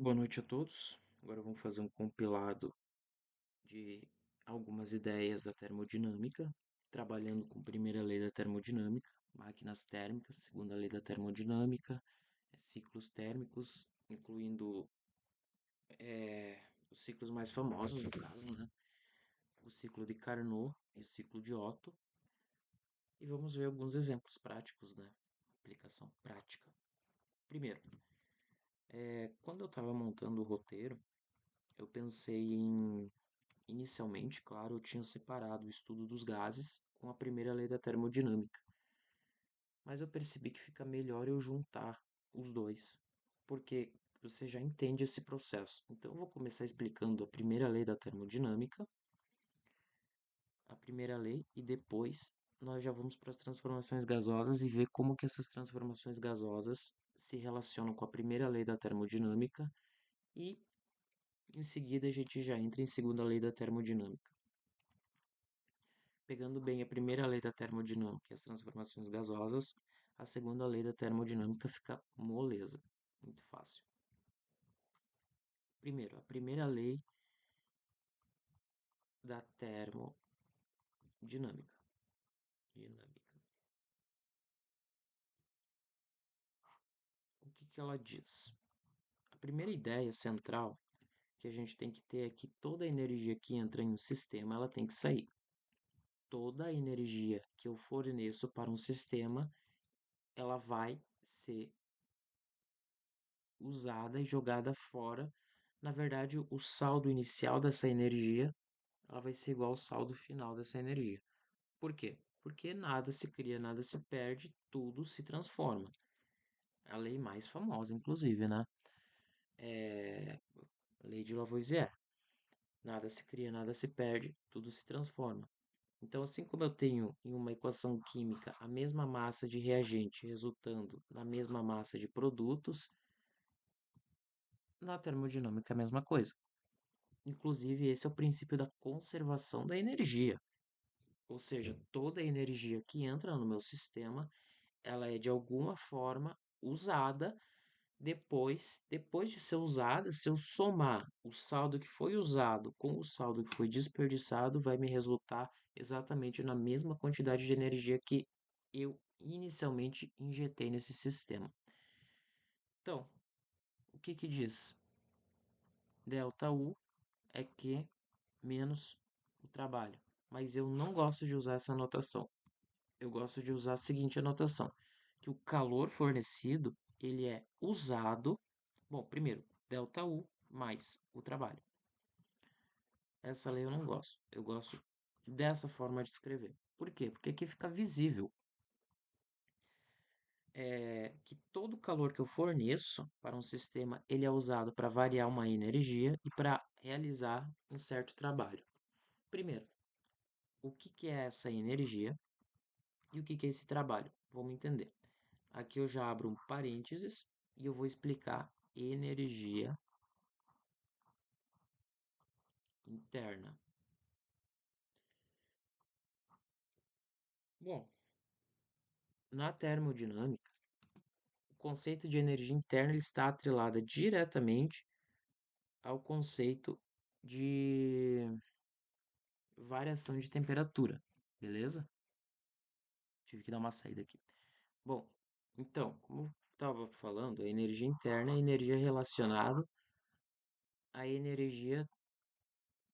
Boa noite a todos. Agora vamos fazer um compilado de algumas ideias da termodinâmica, trabalhando com a primeira lei da termodinâmica, máquinas térmicas, segunda lei da termodinâmica, ciclos térmicos, incluindo os ciclos mais famosos, no caso, né? O ciclo de Carnot e o ciclo de Otto. E vamos ver alguns exemplos práticos, né? Aplicação prática. Primeiro, quando eu estava montando o roteiro, eu pensei em inicialmente, claro, eu tinha separado o estudo dos gases com a primeira lei da termodinâmica, mas eu percebi que fica melhor eu juntar os dois, porque você já entende esse processo. Então, eu vou começar explicando a primeira lei da termodinâmica, a primeira lei, e depois nós já vamos para as transformações gasosas e ver como que essas transformações gasosas se relacionam com a primeira lei da termodinâmica e em seguida a gente já entra em segunda lei da termodinâmica. Pegando bem a primeira lei da termodinâmica e as transformações gasosas, a segunda lei da termodinâmica fica moleza, muito fácil. Primeiro, a primeira lei da termodinâmica. O que ela diz? A primeira ideia central que a gente tem que ter é que toda a energia que entra em um sistema, ela tem que sair. Toda a energia que eu forneço para um sistema, ela vai ser usada e jogada fora. Na verdade, o saldo inicial dessa energia, ela vai ser igual ao saldo final dessa energia. Por quê? Porque nada se cria, nada se perde, tudo se transforma. A lei mais famosa, inclusive, né? É a lei de Lavoisier. Nada se cria, nada se perde, tudo se transforma. Então, assim como eu tenho em uma equação química a mesma massa de reagente resultando na mesma massa de produtos, na termodinâmica é a mesma coisa. Inclusive, esse é o princípio da conservação da energia. Ou seja, toda a energia que entra no meu sistema, ela é de alguma forma usada depois de ser usada, se eu somar o saldo que foi usado com o saldo que foi desperdiçado, vai me resultar exatamente na mesma quantidade de energia que eu inicialmente injetei nesse sistema. Então, o que que diz? Delta U é Q menos o trabalho. Mas eu não gosto de usar essa anotação. Eu gosto de usar a seguinte anotação, que o calor fornecido, ele é usado, bom, primeiro, delta U mais o trabalho. Essa lei eu não gosto. Eu gosto dessa forma de escrever. Por quê? Porque aqui fica visível que todo o calor que eu forneço para um sistema, ele é usado para variar uma energia e para realizar um certo trabalho. Primeiro, o que que é essa energia e o que que é esse trabalho? Vamos entender. Aqui eu já abro um parênteses e eu vou explicar energia interna. Bom, na termodinâmica, o conceito de energia interna ele está atrelado diretamente ao conceito de variação de temperatura, beleza? Tive que dar uma saída aqui. Bom, então, como eu estava falando, a energia interna é a energia relacionada à energia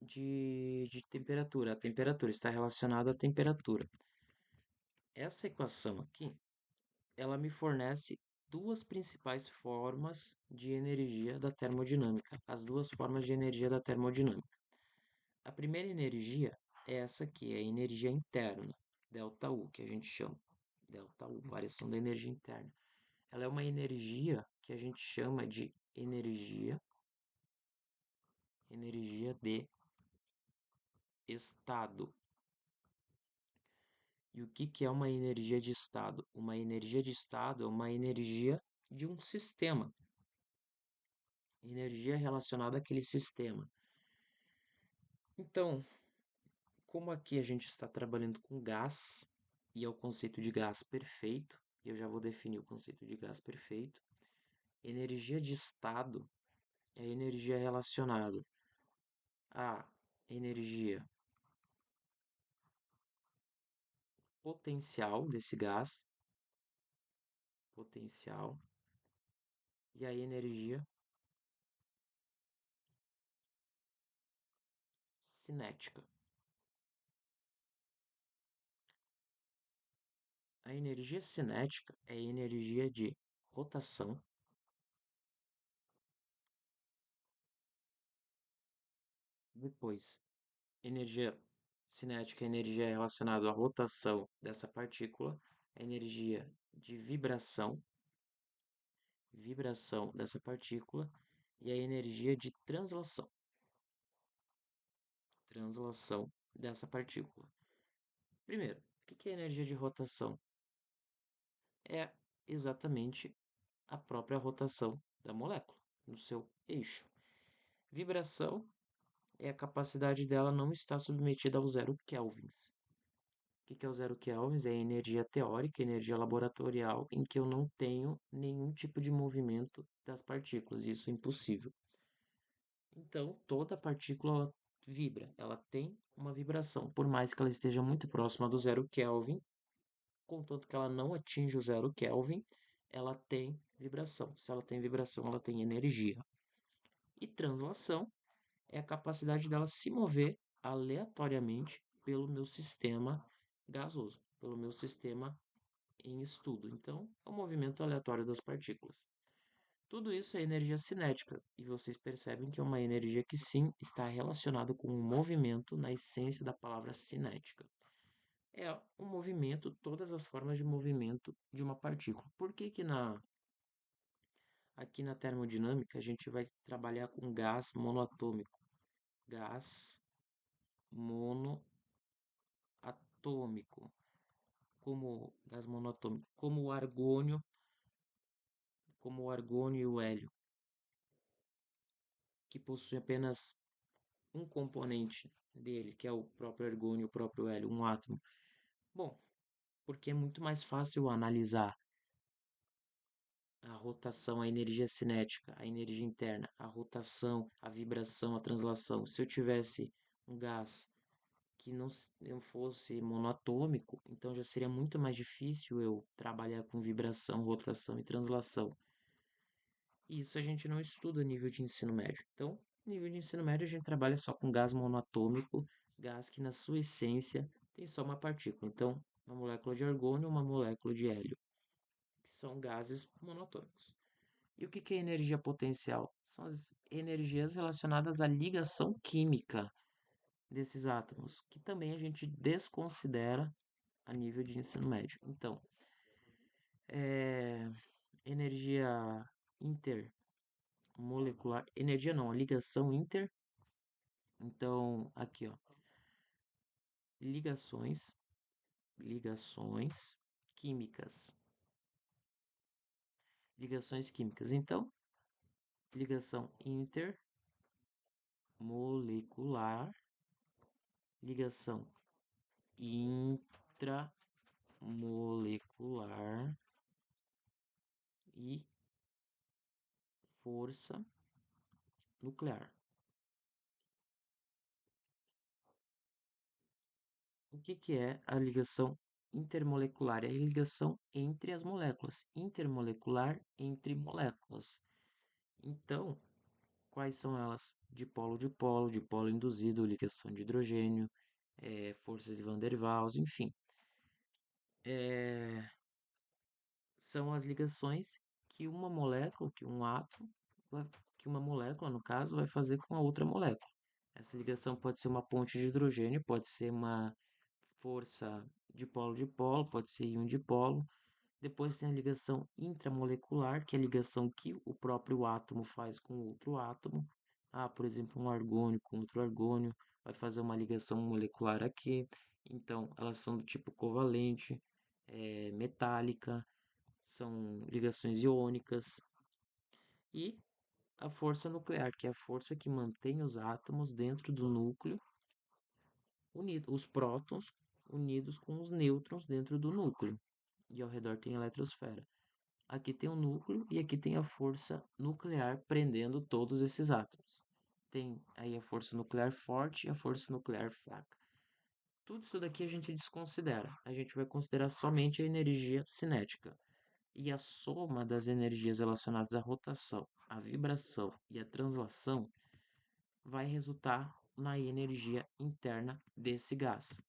de temperatura. A temperatura está relacionada à temperatura. Essa equação aqui, ela me fornece duas principais formas de energia da termodinâmica, as duas formas de energia da termodinâmica. A primeira energia é essa aqui, é a energia interna, ΔU, que a gente chama. ΔU, variação da energia interna. Ela é uma energia que a gente chama de energia de estado. E o que que é uma energia de estado? Uma energia de estado é uma energia de um sistema. Energia relacionada àquele sistema. Então, como aqui a gente está trabalhando com gás, e é o conceito de gás perfeito, eu já vou definir o conceito de gás perfeito. Energia de estado é energia relacionada à energia potencial desse gás, potencial, e a energia cinética. A energia cinética é a energia de rotação. Depois, energia cinética é energia relacionada à rotação dessa partícula, a energia de vibração dessa partícula e a energia de translação dessa partícula. Primeiro, o que é energia de rotação? É exatamente a própria rotação da molécula no seu eixo. Vibração é a capacidade dela não estar submetida ao zero kelvins. O que é o zero kelvins? É a energia teórica, energia laboratorial, em que eu não tenho nenhum tipo de movimento das partículas. Isso é impossível. Então, toda partícula ela vibra, ela tem uma vibração. Por mais que ela esteja muito próxima do zero Kelvin, contanto que ela não atinja o zero Kelvin, ela tem vibração. Se ela tem vibração, ela tem energia. E translação é a capacidade dela se mover aleatoriamente pelo meu sistema gasoso, pelo meu sistema em estudo. Então, é um movimento aleatório das partículas. Tudo isso é energia cinética, e vocês percebem que é uma energia que sim está relacionada com o movimento na essência da palavra cinética. É um movimento, todas as formas de movimento de uma partícula. Por que que aqui na termodinâmica a gente vai trabalhar com gás monoatômico? Gás monoatômico, como gás monoatômico, como o argônio e o hélio, que possuem apenas um componente dele, que é o próprio argônio e o próprio hélio, um átomo. Bom, porque é muito mais fácil analisar a rotação, a energia cinética, a energia interna, a rotação, a vibração, a translação. Se eu tivesse um gás que não fosse monoatômico, então já seria muito mais difícil eu trabalhar com vibração, rotação e translação. E isso a gente não estuda a nível de ensino médio. Então, nível de ensino médio a gente trabalha só com gás monoatômico, gás que na sua essência tem só uma partícula. Então, uma molécula de argônio, uma molécula de hélio, que são gases monotômicos. E o que é energia potencial? São as energias relacionadas à ligação química desses átomos, que também a gente desconsidera a nível de ensino médio. Então, energia intermolecular, energia não, a ligação inter. Então, aqui, ó, ligações, ligações químicas, ligações químicas. Então, ligação intermolecular, ligação intramolecular e força nuclear. O que é a ligação intermolecular? É a ligação entre as moléculas, intermolecular entre moléculas. Então, quais são elas? De polo induzido, ligação de hidrogênio, forças de Van der Waals, enfim. São as ligações que uma molécula, que um átomo, que uma molécula, no caso, vai fazer com a outra molécula. Essa ligação pode ser uma ponte de hidrogênio, pode ser uma força de polo, pode ser íon de polo. Depois tem a ligação intramolecular, que é a ligação que o próprio átomo faz com outro átomo. Ah, por exemplo, um argônio com outro argônio vai fazer uma ligação molecular aqui. Então, elas são do tipo covalente, metálica, são ligações iônicas. E a força nuclear, que é a força que mantém os átomos dentro do núcleo, os prótons unidos com os nêutrons dentro do núcleo. E ao redor tem a eletrosfera. Aqui tem o núcleo e aqui tem a força nuclear prendendo todos esses átomos. Tem aí a força nuclear forte e a força nuclear fraca. Tudo isso daqui a gente desconsidera. A gente vai considerar somente a energia cinética. E a soma das energias relacionadas à rotação, à vibração e à translação vai resultar na energia interna desse gás,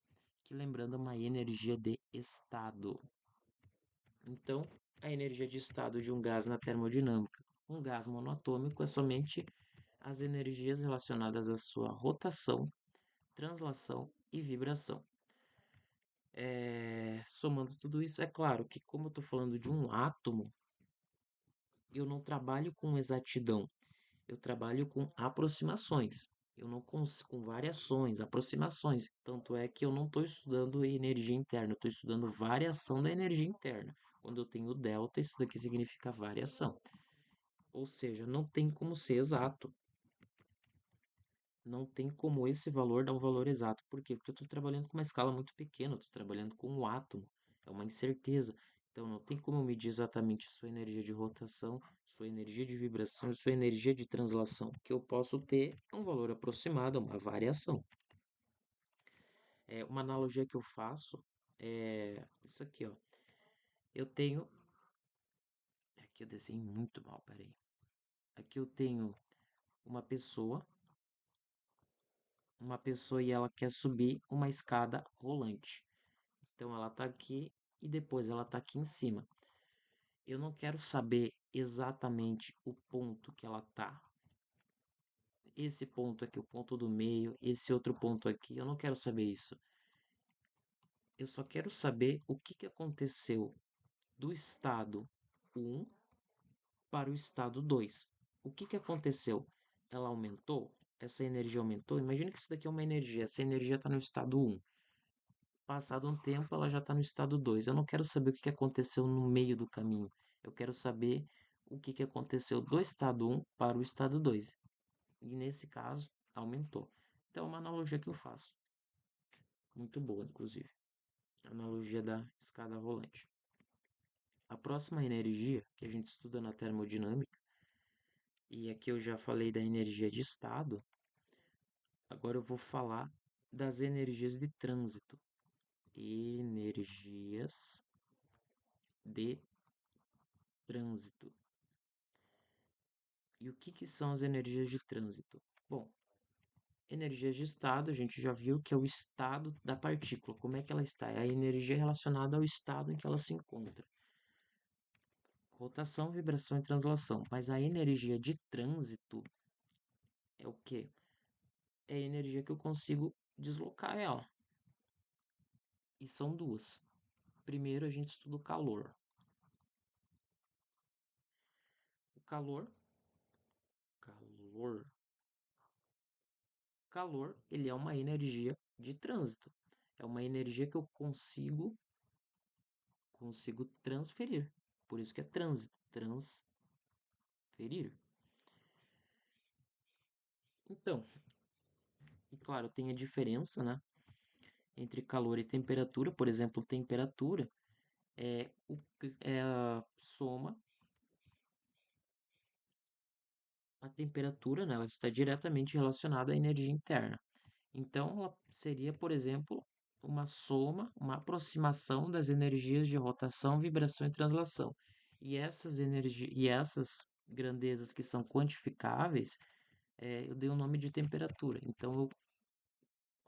que lembrando é uma energia de estado. Então, a energia de estado de um gás na termodinâmica. Um gás monoatômico é somente as energias relacionadas à sua rotação, translação e vibração. Somando tudo isso, é claro que, como eu estou falando de um átomo, eu não trabalho com exatidão, eu trabalho com aproximações. Eu não com variações, aproximações. Tanto é que eu não estou estudando energia interna, eu estou estudando variação da energia interna. Quando eu tenho delta, isso daqui significa variação. Ou seja, não tem como ser exato. Não tem como esse valor dar um valor exato. Por quê? Porque eu estou trabalhando com uma escala muito pequena, eu estou trabalhando com um átomo. É uma incerteza. Então não tem como medir exatamente sua energia de rotação, sua energia de vibração e sua energia de translação. O que eu posso ter é um valor aproximado, uma variação. Uma analogia que eu faço é isso aqui, ó. Eu tenho. Aqui eu desenhei muito mal, peraí. Aqui eu tenho uma pessoa, e ela quer subir uma escada rolante. Então ela está aqui e depois ela está aqui em cima. Eu não quero saber exatamente o ponto que ela está. Esse ponto aqui, o ponto do meio, esse outro ponto aqui, eu não quero saber isso. Eu só quero saber o que aconteceu do estado 1 para o estado 2. O que aconteceu? Ela aumentou? Essa energia aumentou? Imagina que isso daqui é uma energia. Essa energia está no estado 1. Passado um tempo, ela já está no estado 2. Eu não quero saber o que aconteceu no meio do caminho. Eu quero saber o que aconteceu do estado 1 para o estado 2. E nesse caso, aumentou. Então, é uma analogia que eu faço. Muito boa, inclusive. A analogia da escada rolante. A próxima energia que a gente estuda na termodinâmica, e aqui eu já falei da energia de estado, agora eu vou falar das energias de trânsito. Energias de trânsito. E o que são as energias de trânsito? Bom, energias de estado, a gente já viu que é o estado da partícula, como é que ela está, é a energia relacionada ao estado em que ela se encontra. Rotação, vibração e translação. Mas a energia de trânsito é o quê? É a energia que eu consigo deslocar ela. E são duas. Primeiro a gente estuda o calor. O calor, calor, ele é uma energia de trânsito. É uma energia que eu consigo transferir. Por isso que é trânsito, transferir. Então, e claro, tem a diferença, né, entre calor e temperatura. Por exemplo, temperatura é a soma, a temperatura, né, ela está diretamente relacionada à energia interna. Então, ela seria, por exemplo, uma soma, uma aproximação das energias de rotação, vibração e translação. E essas grandezas que são quantificáveis, eu dei o nome de temperatura. Então,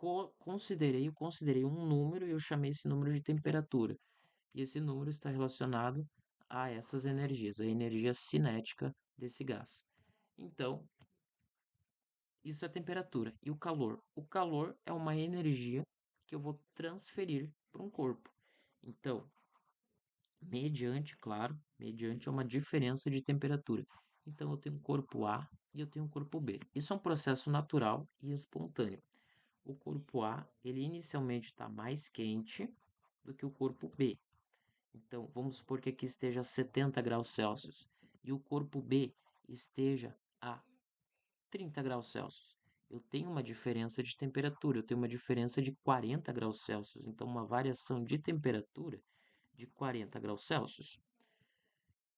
eu considerei um número e eu chamei esse número de temperatura. E esse número está relacionado a essas energias, a energia cinética desse gás. Então, isso é temperatura. E o calor? O calor é uma energia que eu vou transferir para um corpo. Então, claro, mediante uma diferença de temperatura. Então, eu tenho um corpo A e eu tenho um corpo B. Isso é um processo natural e espontâneo. O corpo A, ele inicialmente está mais quente do que o corpo B. Então, vamos supor que aqui esteja a 70 graus Celsius e o corpo B esteja a 30 graus Celsius. Eu tenho uma diferença de temperatura, eu tenho uma diferença de 40 graus Celsius. Então, uma variação de temperatura de 40 graus Celsius.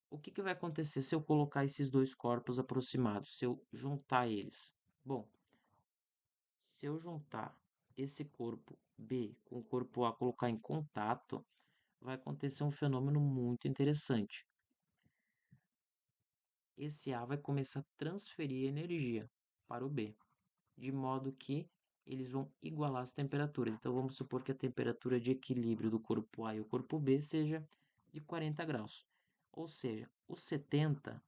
O que que vai acontecer se eu colocar esses dois corpos aproximados, se eu juntar eles? Bom, se eu juntar esse corpo B com o corpo A, colocar em contato, vai acontecer um fenômeno muito interessante. Esse A vai começar a transferir energia para o B, de modo que eles vão igualar as temperaturas. Então vamos supor que a temperatura de equilíbrio do corpo A e o corpo B seja de 40 graus. Ou seja, o 70,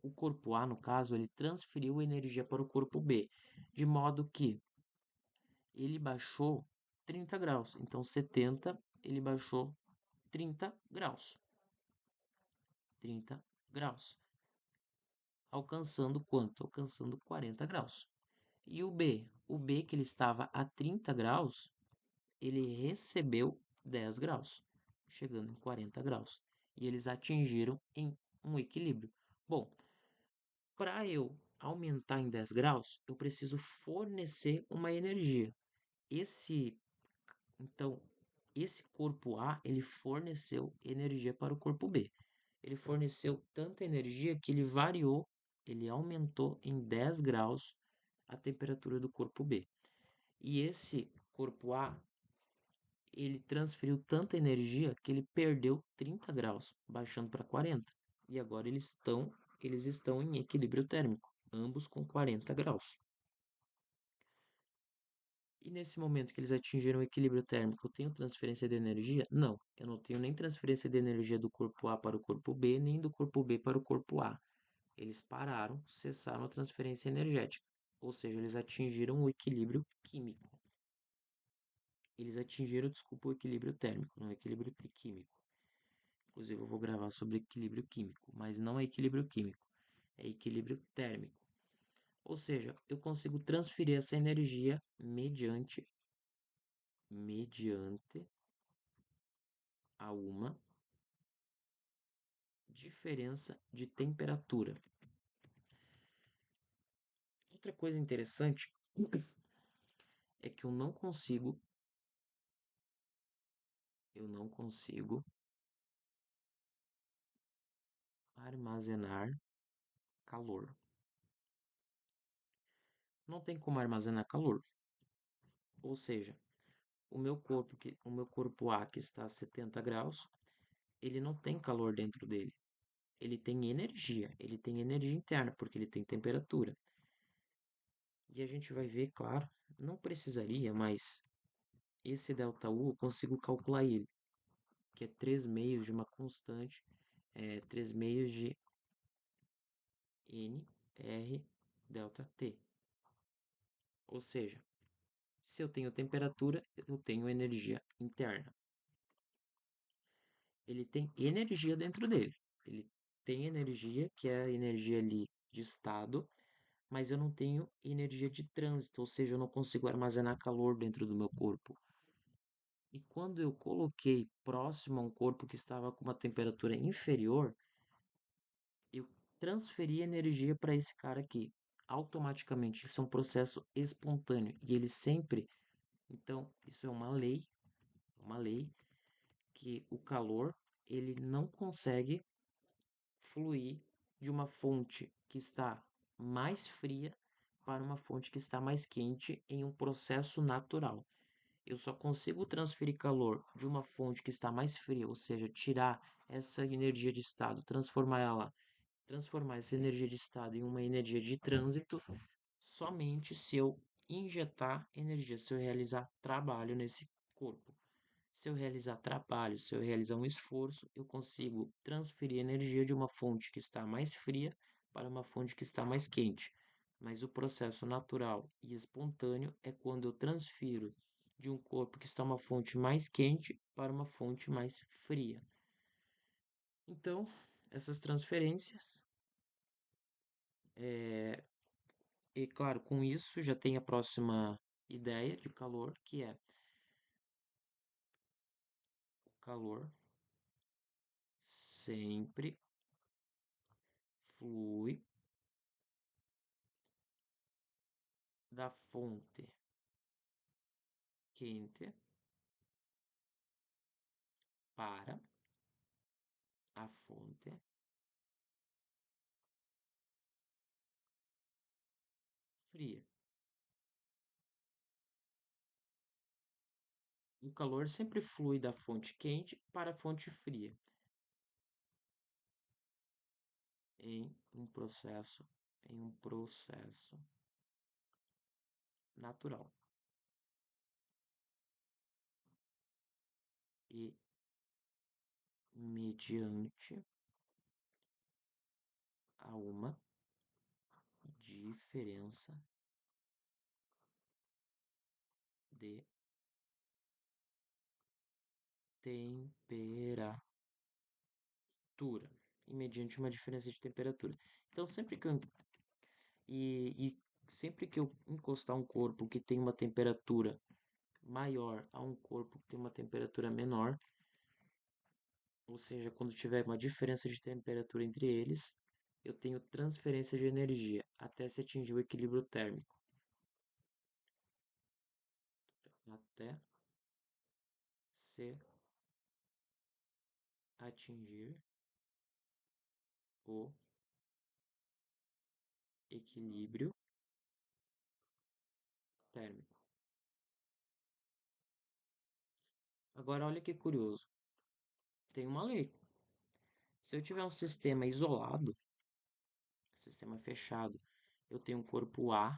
o corpo A, no caso, ele transferiu energia para o corpo B, de modo que ele baixou 30 graus. Então 70, ele baixou 30 graus. 30 graus. Alcançando quanto? Alcançando 40 graus. E o B? O B, que ele estava a 30 graus, ele recebeu 10 graus, chegando em 40 graus. E eles atingiram em um equilíbrio. Bom, para eu aumentar em 10 graus, eu preciso fornecer uma energia. Esse, então, esse corpo A, ele forneceu energia para o corpo B. Ele forneceu tanta energia que ele variou, ele aumentou em 10 graus a temperatura do corpo B. E esse corpo A, ele transferiu tanta energia que ele perdeu 30 graus, baixando para 40. E agora eles estão em equilíbrio térmico, ambos com 40 graus. E nesse momento que eles atingiram o equilíbrio térmico, eu tenho transferência de energia? Não, eu não tenho nem transferência de energia do corpo A para o corpo B, nem do corpo B para o corpo A. Eles pararam, cessaram a transferência energética, ou seja, eles atingiram o equilíbrio químico. Eles atingiram, desculpa, o equilíbrio térmico, não o equilíbrio químico. Inclusive, eu vou gravar sobre equilíbrio químico, mas não é equilíbrio químico, é equilíbrio térmico. Ou seja, eu consigo transferir essa energia mediante a uma diferença de temperatura. Outra coisa interessante é que eu não consigo armazenar calor. Não tem como armazenar calor. Ou seja, o meu corpo A que está a 70 graus, ele não tem calor dentro dele. Ele tem energia interna, porque ele tem temperatura. E a gente vai ver, claro, não precisaria, mas esse ΔU eu consigo calcular ele, que é 3 meios de uma constante, 3 meios de N, R, delta T. Ou seja, se eu tenho temperatura, eu tenho energia interna. Ele tem energia dentro dele. Ele tem energia, que é a energia ali de estado, mas eu não tenho energia de trânsito, ou seja, eu não consigo armazenar calor dentro do meu corpo. E quando eu coloquei próximo a um corpo que estava com uma temperatura inferior, eu transferi energia para esse cara aqui. Automaticamente, isso é um processo espontâneo e ele sempre, então, isso é uma lei que o calor ele não consegue fluir de uma fonte que está mais fria para uma fonte que está mais quente em um processo natural. Eu só consigo transferir calor de uma fonte que está mais fria, ou seja, tirar essa energia de estado, transformar essa energia de estado em uma energia de trânsito, somente se eu injetar energia, se eu realizar trabalho nesse corpo. Se eu realizar trabalho, se eu realizar um esforço, eu consigo transferir energia de uma fonte que está mais fria para uma fonte que está mais quente. Mas o processo natural e espontâneo é quando eu transfiro de um corpo que está uma fonte mais quente para uma fonte mais fria. Então, essas transferências, e claro, com isso já tem a próxima ideia de calor, que é o calor sempre flui da fonte quente para a fonte fria. O calor sempre flui da fonte quente para a fonte fria em um processo, em um processo natural e mediante a uma diferença de temperatura e mediante uma diferença de temperatura. Então, e sempre que eu encostar um corpo que tem uma temperatura maior a um corpo que tem uma temperatura menor, ou seja, quando tiver uma diferença de temperatura entre eles, eu tenho transferência de energia até se atingir o equilíbrio térmico. Até se atingir o equilíbrio térmico. Agora, olha que curioso. Tem uma lei. Se eu tiver um sistema isolado, sistema fechado, eu tenho um corpo A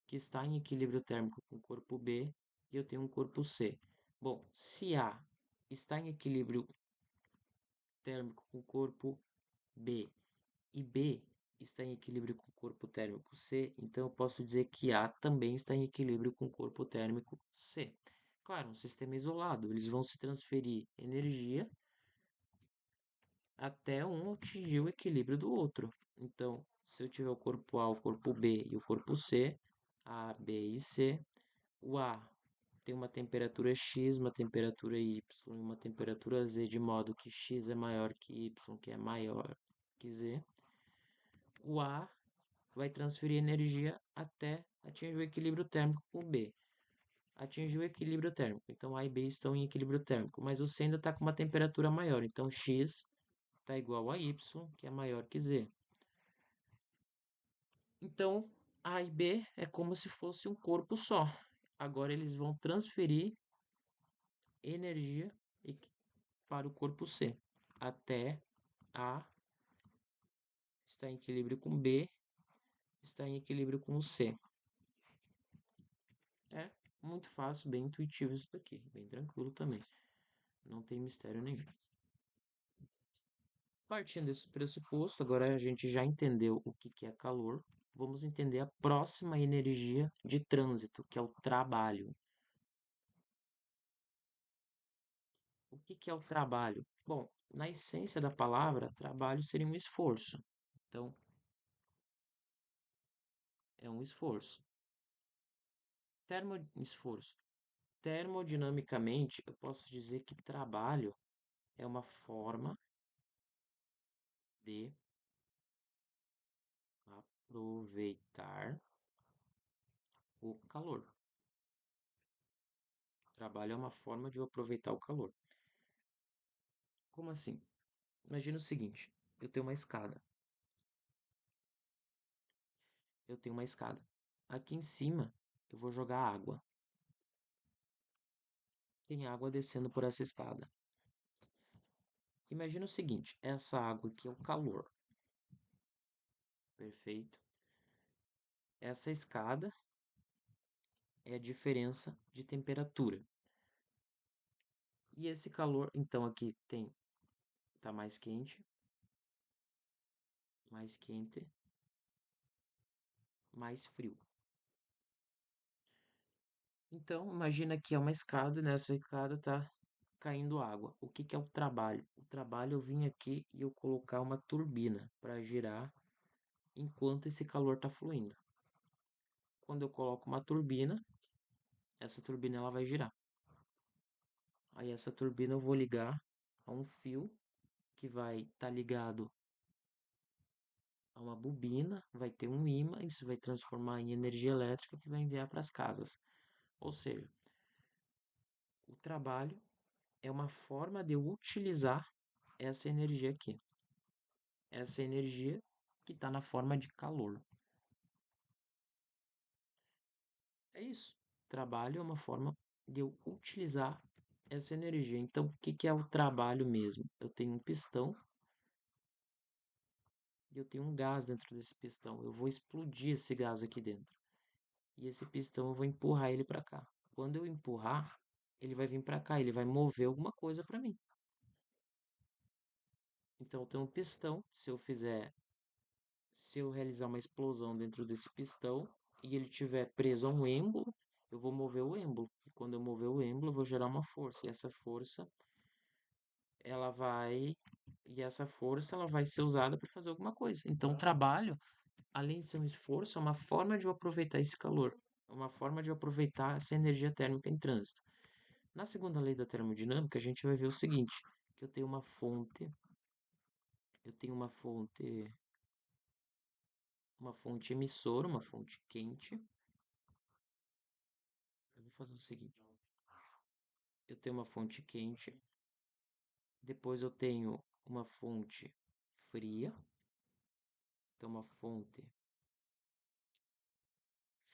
que está em equilíbrio térmico com o corpo B e eu tenho um corpo C. Bom, se A está em equilíbrio térmico com o corpo B e B está em equilíbrio com o corpo térmico C, então eu posso dizer que A também está em equilíbrio com o corpo térmico C. Claro, um sistema isolado, eles vão se transferir energia até um atingir o equilíbrio do outro. Então, se eu tiver o corpo A, o corpo B e o corpo C, A, B e C, o A tem uma temperatura X, uma temperatura Y e uma temperatura Z, de modo que X é maior que Y, que é maior que Z. O A vai transferir energia até atingir o equilíbrio térmico com o B. Atingir o equilíbrio térmico. Então A e B estão em equilíbrio térmico, mas o C ainda está com uma temperatura maior. Então X está igual a Y, que é maior que Z. Então A e B é como se fosse um corpo só. Agora eles vão transferir energia para o corpo C, até A estar em equilíbrio com B, estar em equilíbrio com o C. É muito fácil, bem intuitivo isso daqui, bem tranquilo também. Não tem mistério nenhum. Partindo desse pressuposto, agora a gente já entendeu o que é calor. Vamos entender a próxima energia de trânsito, que é o trabalho. O que é o trabalho? Bom, na essência da palavra, trabalho seria um esforço. Então, é um esforço. Esforço. Termodinamicamente, eu posso dizer que trabalho é uma forma de aproveitar o calor. Trabalho é uma forma de eu aproveitar o calor. Como assim? Imagina o seguinte: eu tenho uma escada. Eu tenho uma escada. Aqui em cima, eu vou jogar água. Tem água descendo por essa escada. Imagina o seguinte: essa água aqui é o calor. Perfeito? Essa escada é a diferença de temperatura. E esse calor, então aqui tá mais quente, mais quente, mais frio. Então, imagina que é uma escada e nessa escada tá caindo água. O que é o trabalho? O trabalho eu vim aqui e eu colocar uma turbina para girar enquanto esse calor está fluindo. Quando eu coloco uma turbina, essa turbina ela vai girar. Aí essa turbina eu vou ligar a um fio que vai estar ligado a uma bobina, vai ter um ímã, isso vai transformar em energia elétrica que vai enviar para as casas. Ou seja, o trabalho é uma forma de eu utilizar essa energia aqui. Essa energia que está na forma de calor. É isso. Trabalho é uma forma de eu utilizar essa energia. Então, o que que é o trabalho mesmo? Eu tenho um pistão e eu tenho um gás dentro desse pistão. Eu vou explodir esse gás aqui dentro. E esse pistão eu vou empurrar ele para cá. Quando eu empurrar, ele vai vir para cá, ele vai mover alguma coisa para mim. Então, eu tenho um pistão. Se eu realizar uma explosão dentro desse pistão e ele estiver preso a um êmbolo, eu vou mover o êmbolo. E quando eu mover o êmbolo, eu vou gerar uma força. E essa força, ela vai. E essa força, ela vai ser usada para fazer alguma coisa. Então, o trabalho, além de ser um esforço, é uma forma de eu aproveitar esse calor. É uma forma de eu aproveitar essa energia térmica em trânsito. Na segunda lei da termodinâmica, a gente vai ver o seguinte, que eu tenho uma fonte emissora, uma fonte quente. Eu vou fazer o seguinte, eu tenho uma fonte quente, depois eu tenho uma fonte fria, então uma fonte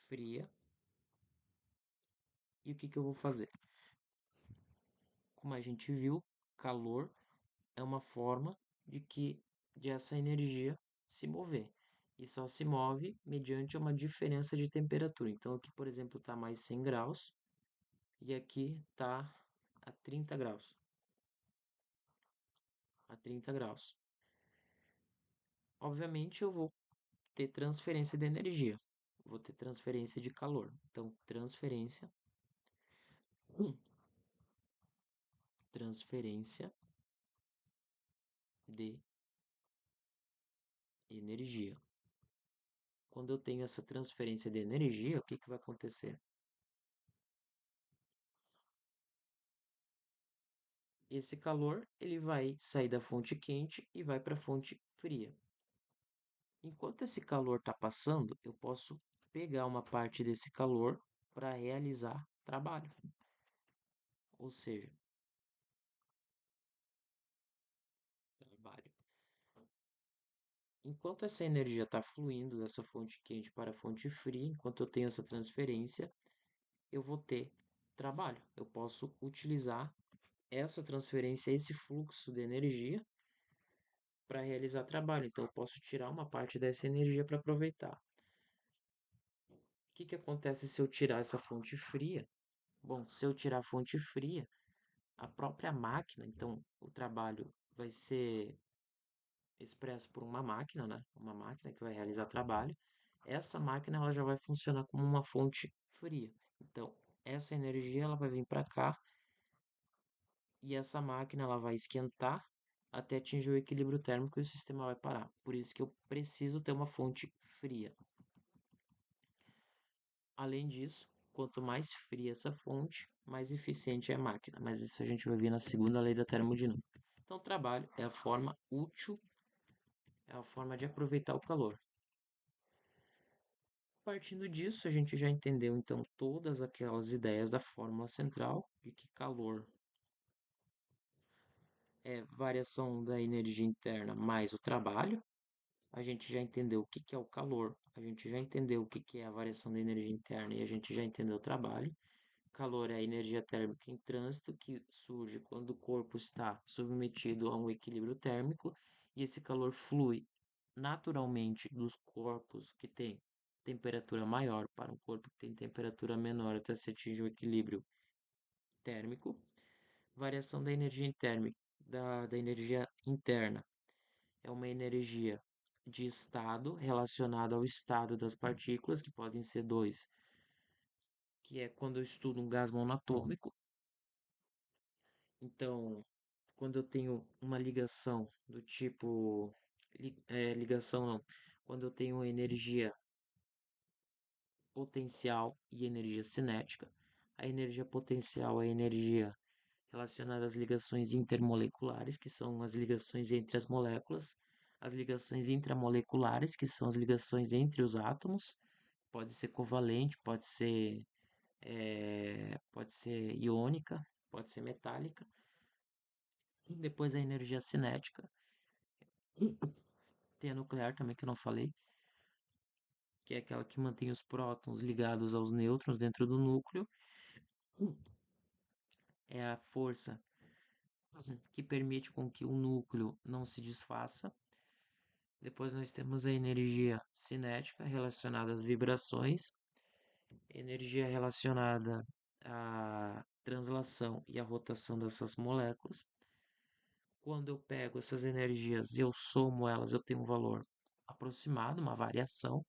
fria, e o que que eu vou fazer? Como a gente viu, calor é uma forma de essa energia se mover. E só se move mediante uma diferença de temperatura. Então aqui, por exemplo, está mais 100 graus e aqui está a 30 graus. A 30 graus. Obviamente eu vou ter transferência de energia. Vou ter transferência de calor. Então, transferência de energia. Quando eu tenho essa transferência de energia, o que que vai acontecer? Esse calor, ele vai sair da fonte quente e vai para a fonte fria. Enquanto esse calor está passando, eu posso pegar uma parte desse calor para realizar trabalho. Ou seja, trabalho. Enquanto essa energia está fluindo dessa fonte quente para a fonte fria, enquanto eu tenho essa transferência, eu vou ter trabalho. Eu posso utilizar essa transferência, esse fluxo de energia para realizar trabalho. Então, eu posso tirar uma parte dessa energia para aproveitar. O que que acontece se eu tirar essa fonte fria? Bom, se eu tirar a fonte fria, a própria máquina, então o trabalho vai ser expresso por uma máquina, né? Uma máquina que vai realizar trabalho. Essa máquina ela já vai funcionar como uma fonte fria. Então, essa energia ela vai vir para cá e essa máquina ela vai esquentar até atingir o equilíbrio térmico e o sistema vai parar. Por isso que eu preciso ter uma fonte fria. Além disso, quanto mais fria essa fonte, mais eficiente é a máquina. Mas isso a gente vai ver na segunda lei da termodinâmica. Então, o trabalho é a forma útil, é a forma de aproveitar o calor. Partindo disso, a gente já entendeu então todas aquelas ideias da fórmula central, de que calor é variação da energia interna mais o trabalho. A gente já entendeu o que que é o calor, a gente já entendeu o que que é a variação da energia interna e a gente já entendeu o trabalho. Calor é a energia térmica em trânsito que surge quando o corpo está submetido a um equilíbrio térmico e esse calor flui naturalmente dos corpos que têm temperatura maior para um corpo que tem temperatura menor até se atingir o equilíbrio térmico. Variação da energia térmica, da energia interna é uma energia de estado relacionada ao estado das partículas, que podem ser dois, que é quando eu estudo um gás monatômico. Então, quando eu tenho uma ligação do tipo, ligação não, quando eu tenho energia potencial e energia cinética. A energia potencial é a energia relacionada às ligações intermoleculares, que são as ligações entre as moléculas, as ligações intramoleculares, que são as ligações entre os átomos, pode ser covalente, pode ser iônica, pode ser metálica, Depois a energia cinética, tem a nuclear também que eu não falei, que é aquela que mantém os prótons ligados aos nêutrons dentro do núcleo. É a força que permite com que o núcleo não se desfaça. Depois nós temos a energia cinética relacionada às vibrações, energia relacionada à translação e à rotação dessas moléculas. Quando eu pego essas energias e eu somo elas, eu tenho um valor aproximado, uma variação,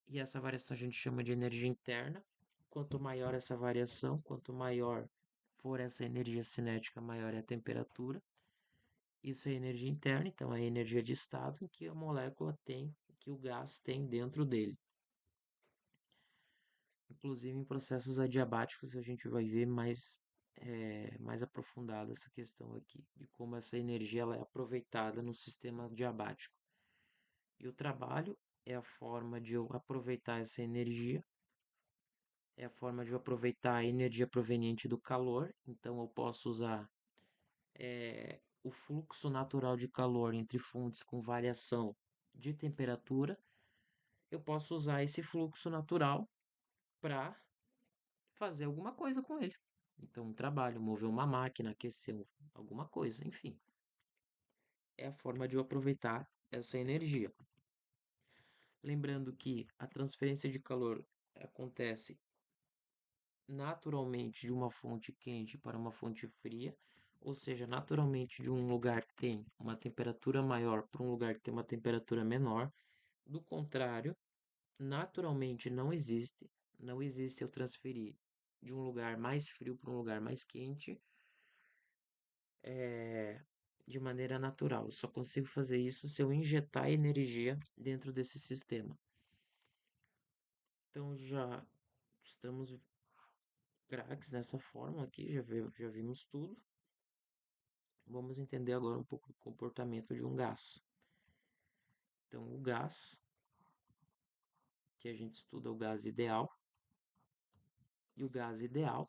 e essa variação a gente chama de energia interna. Quanto maior essa variação, quanto maior for essa energia cinética, maior é a temperatura. Isso é energia interna, então é a energia de estado em que a molécula tem, que o gás tem dentro dele. Inclusive em processos adiabáticos a gente vai ver mais aprofundada essa questão aqui, de como essa energia ela é aproveitada no sistema adiabático. E o trabalho é a forma de eu aproveitar essa energia, é a forma de eu aproveitar a energia proveniente do calor, então eu posso usar o fluxo natural de calor entre fontes com variação de temperatura, eu posso usar esse fluxo natural para fazer alguma coisa com ele. Então, um trabalho, mover uma máquina, aquecer alguma coisa, enfim. É a forma de eu aproveitar essa energia. Lembrando que a transferência de calor acontece naturalmente de uma fonte quente para uma fonte fria, ou seja, naturalmente de um lugar que tem uma temperatura maior para um lugar que tem uma temperatura menor. Do contrário, naturalmente não existe eu transferir de um lugar mais frio para um lugar mais quente de maneira natural. Eu só consigo fazer isso se eu injetar energia dentro desse sistema. Então já estamos craques nessa fórmula aqui, já vimos tudo. Vamos entender agora um pouco do comportamento de um gás. Então, o gás, que a gente estuda é o gás ideal, e o gás ideal,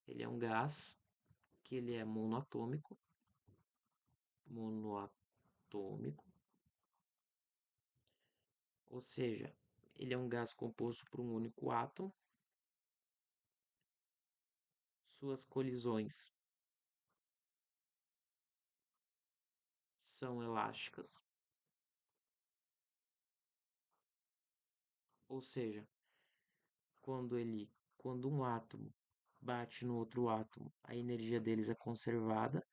ele é um gás que ele é monoatômico, monoatômico, ou seja, ele é um gás composto por um único átomo. Suas colisões são elásticas, ou seja, quando um átomo bate no outro átomo, a energia deles é conservada,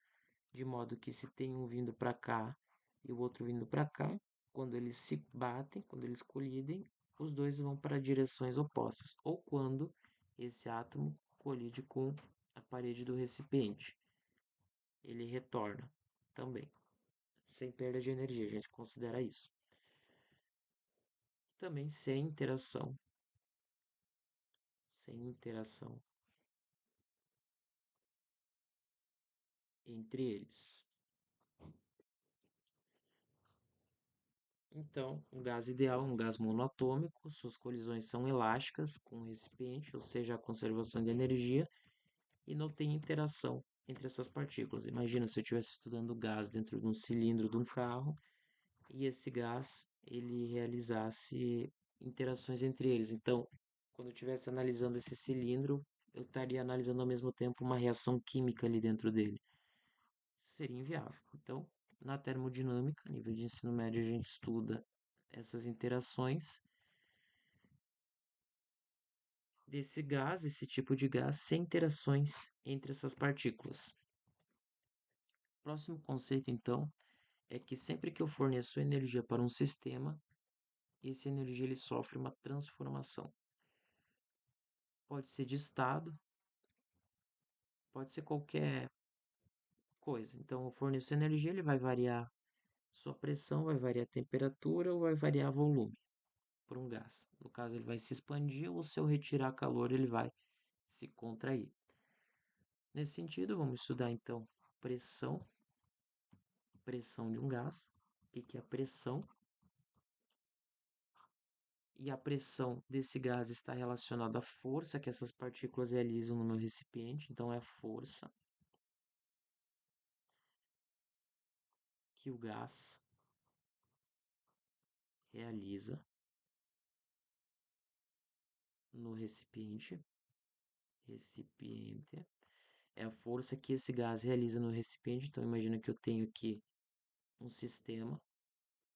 de modo que se tem um vindo para cá e o outro vindo para cá, quando eles se batem, quando eles colidem, os dois vão para direções opostas, ou quando esse átomo colide com a parede do recipiente, ele retorna também, sem perda de energia, a gente considera isso. Também sem interação entre eles. Então, um gás ideal é um gás monoatômico, suas colisões são elásticas com o recipiente, ou seja, a conservação de energia, e não tem interação entre essas partículas. Imagina se eu estivesse estudando gás dentro de um cilindro de um carro e esse gás ele realizasse interações entre eles. Então, quando eu estivesse analisando esse cilindro, eu estaria analisando ao mesmo tempo uma reação química ali dentro dele. Seria inviável. Então, na termodinâmica, a nível de ensino médio, a gente estuda essas interações desse gás, esse tipo de gás, sem interações entre essas partículas. Próximo conceito, então, é que sempre que eu forneço energia para um sistema, essa energia ele sofre uma transformação. Pode ser de estado, pode ser qualquer coisa. Então, eu forneço energia, ele vai variar sua pressão, vai variar a temperatura ou vai variar volume por um gás. No caso, ele vai se expandir ou se eu retirar calor, ele vai se contrair. Nesse sentido, vamos estudar então pressão, pressão de um gás. O que é a pressão? E a pressão desse gás está relacionada à força que essas partículas realizam no meu recipiente, então é a força. que o gás realiza no recipiente. Recipiente é a força que esse gás realiza no recipiente. Então, imagina que eu tenho aqui um sistema,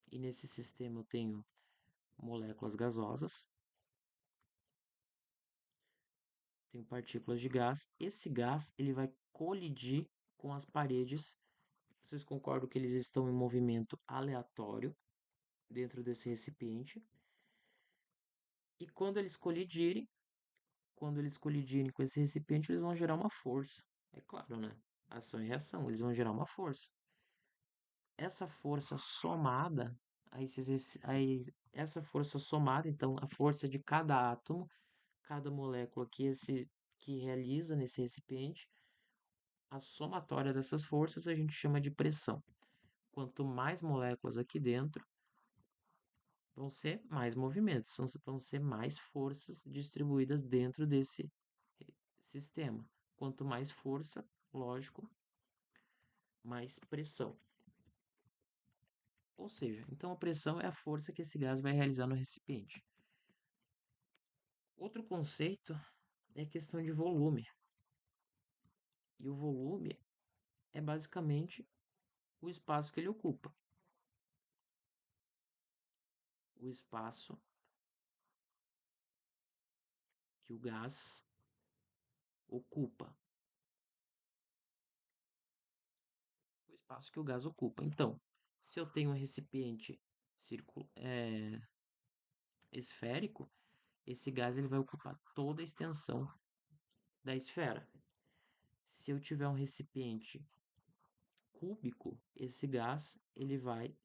e nesse sistema eu tenho moléculas gasosas, tenho partículas de gás. Esse gás ele vai colidir com as paredes. Vocês concordam que eles estão em movimento aleatório dentro desse recipiente? E quando eles colidirem com esse recipiente, eles vão gerar uma força. É claro, né? Ação e reação, eles vão gerar uma força. Essa força somada, essa força somada, então a força de cada átomo, cada molécula que realiza nesse recipiente, a somatória dessas forças a gente chama de pressão. Quanto mais moléculas aqui dentro, vão ser mais movimentos, vão ser mais forças distribuídas dentro desse sistema. Quanto mais força, lógico, mais pressão. Ou seja, então a pressão é a força que esse gás vai realizar no recipiente. Outro conceito é a questão de volume. E o volume é basicamente o espaço que ele ocupa. O espaço que o gás ocupa. O espaço que o gás ocupa. Então, se eu tenho um recipiente esférico, esse gás ele vai ocupar toda a extensão da esfera. Se eu tiver um recipiente cúbico, esse gás ele vai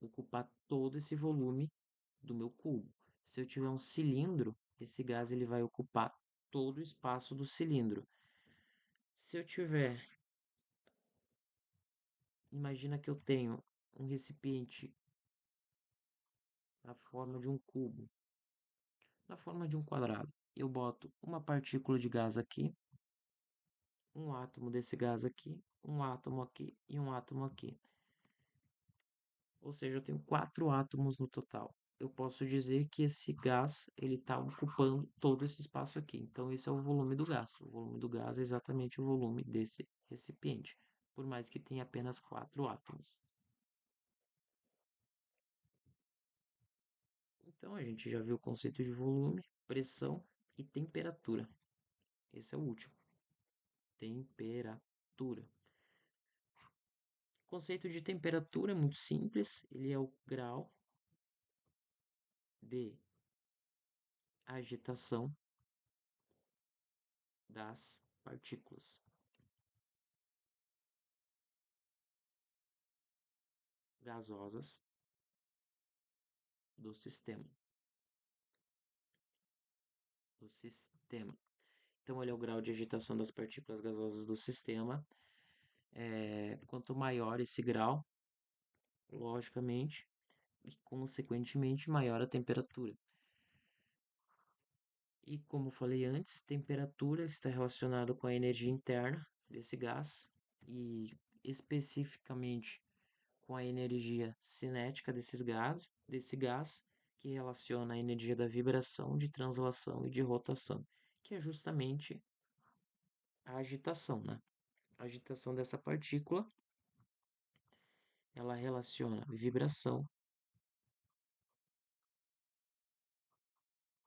ocupar todo esse volume do meu cubo. Se eu tiver um cilindro, esse gás ele vai ocupar todo o espaço do cilindro. Se eu tiver, imagina que eu tenho um recipiente na forma de um cubo, na forma de um quadrado. Eu boto uma partícula de gás aqui, um átomo desse gás aqui, um átomo aqui e um átomo aqui. Ou seja, eu tenho 4 átomos no total. Eu posso dizer que esse gás ele está ocupando todo esse espaço aqui. Então, esse é o volume do gás. O volume do gás é exatamente o volume desse recipiente, por mais que tenha apenas 4 átomos. Então, a gente já viu o conceito de volume, pressão e temperatura. Esse é o último. Temperatura. O conceito de temperatura é muito simples. Ele é o grau de agitação das partículas gasosas do sistema. Então, ele é o grau de agitação das partículas gasosas do sistema. Quanto maior esse grau, logicamente, e consequentemente, maior a temperatura. E como falei antes, temperatura está relacionada com a energia interna desse gás e especificamente com a energia cinética desse gás, que relaciona a energia da vibração, de translação e de rotação, que é justamente a agitação, né? A agitação dessa partícula, ela relaciona vibração,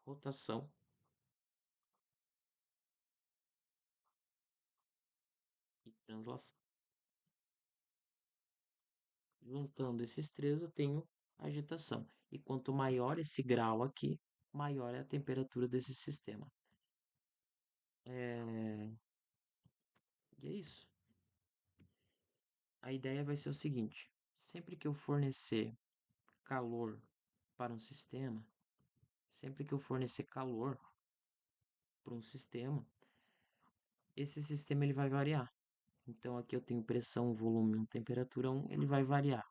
rotação e translação. Juntando esses três, eu tenho agitação. E quanto maior esse grau aqui, maior é a temperatura desse sistema. E é isso. A ideia vai ser o seguinte: sempre que eu fornecer calor para um sistema, sempre que eu fornecer calor para um sistema, esse sistema ele vai variar. Então aqui eu tenho pressão, volume 1, temperatura 1, ele vai variar.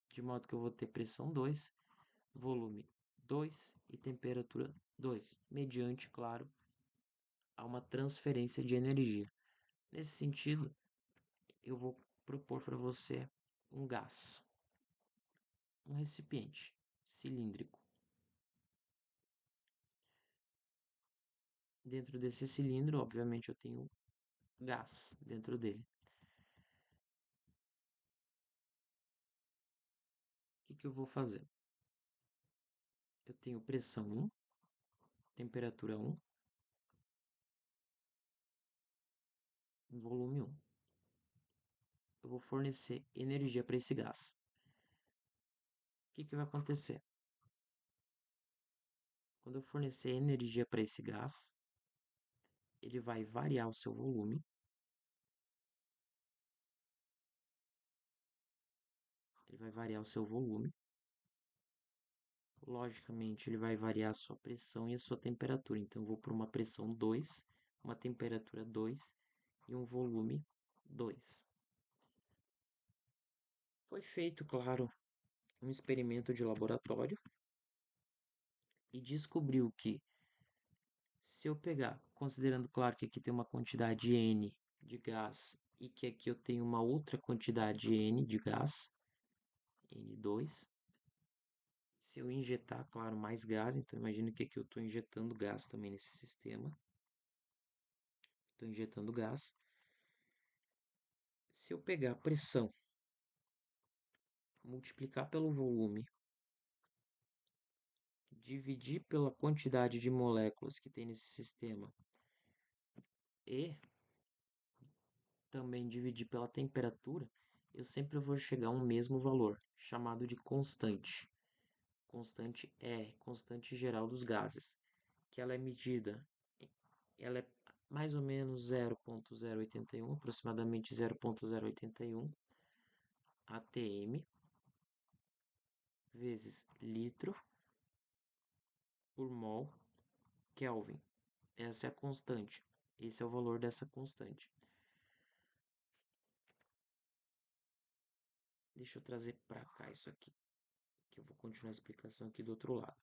De modo que eu vou ter pressão 2, volume 2 e temperatura 2, mediante, claro, a uma transferência de energia. Nesse sentido, eu vou propor para você um gás, um recipiente cilíndrico. Dentro desse cilindro, obviamente, eu tenho gás dentro dele. O que eu vou fazer? Eu tenho pressão 1, temperatura 1, volume 1. Eu vou fornecer energia para esse gás. O que vai acontecer? Quando eu fornecer energia para esse gás, ele vai variar o seu volume. Ele vai variar o seu volume. Logicamente, ele vai variar a sua pressão e a sua temperatura. Então, eu vou para uma pressão 2, uma temperatura 2 e um volume 2. Foi feito, claro, um experimento de laboratório e descobriu que, se eu pegar, considerando, claro, que aqui tem uma quantidade N de gás e que aqui eu tenho uma outra quantidade N de gás, N2, se eu injetar, claro, mais gás, então imagina que aqui eu estou injetando gás também nesse sistema. Estou injetando gás. Se eu pegar a pressão, multiplicar pelo volume, dividir pela quantidade de moléculas que tem nesse sistema e também dividir pela temperatura, eu sempre vou chegar a um mesmo valor, chamado de constante. Constante R, constante geral dos gases, que ela é medida, ela é mais ou menos 0,081, aproximadamente 0,081 atm vezes litro por mol Kelvin. Essa é a constante. Esse é o valor dessa constante. Deixa eu trazer para cá isso aqui, que eu vou continuar a explicação aqui do outro lado.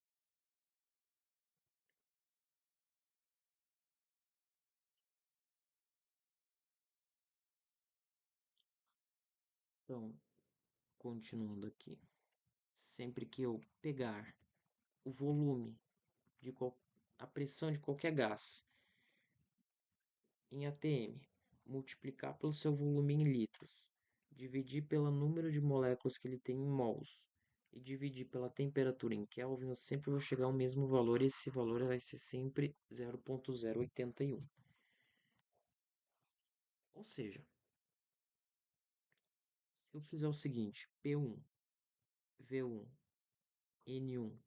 Então, continuando aqui. Sempre que eu pegar o volume de a pressão de qualquer gás em atm, multiplicar pelo seu volume em litros, dividir pelo número de moléculas que ele tem em mols e dividir pela temperatura em Kelvin, eu sempre vou chegar ao mesmo valor e esse valor vai ser sempre 0,081. Ou seja, se eu fizer o seguinte, P1, V1, N1,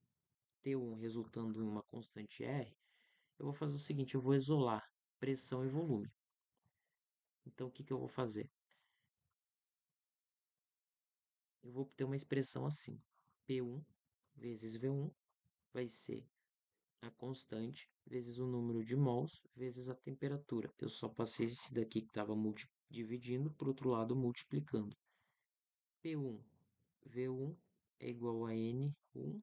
T1 resultando em uma constante R, eu vou fazer o seguinte, eu vou isolar pressão e volume. Então, o que eu vou fazer? Eu vou ter uma expressão assim, P1 vezes V1 vai ser a constante vezes o número de mols vezes a temperatura. Eu só passei esse daqui que estava dividindo para o outro lado multiplicando. P1 V1 é igual a N1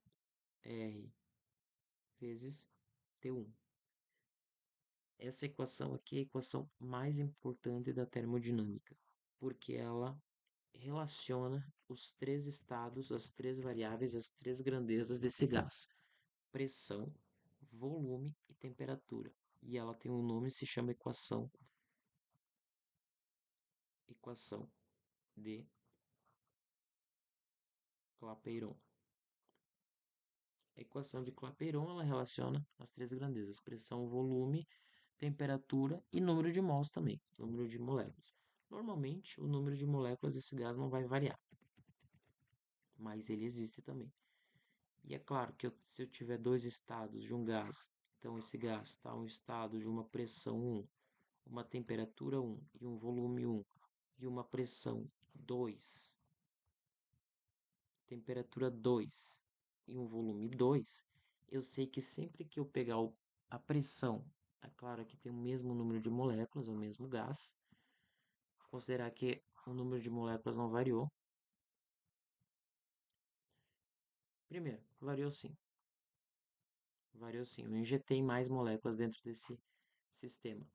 R vezes T1. Essa equação aqui é a equação mais importante da termodinâmica, porque ela relaciona os três estados, as três variáveis, as três grandezas desse gás: pressão, volume e temperatura. E ela tem um nome, se chama equação de Clapeyron. A equação de Clapeyron ela relaciona as três grandezas: pressão, volume, temperatura e número de mols também, número de moléculas. Normalmente, o número de moléculas desse gás não vai variar, mas ele existe também. E é claro que se eu tiver dois estados de um gás, então esse gás está um estado de uma pressão 1, uma temperatura 1 e um volume 1 e uma pressão 2, temperatura 2 e um volume 2, eu sei que sempre que eu pegar a pressão, é claro que tem o mesmo número de moléculas, é o mesmo gás, considerar que o número de moléculas não variou. Primeiro, variou sim. Variou sim. Eu injetei mais moléculas dentro desse sistema.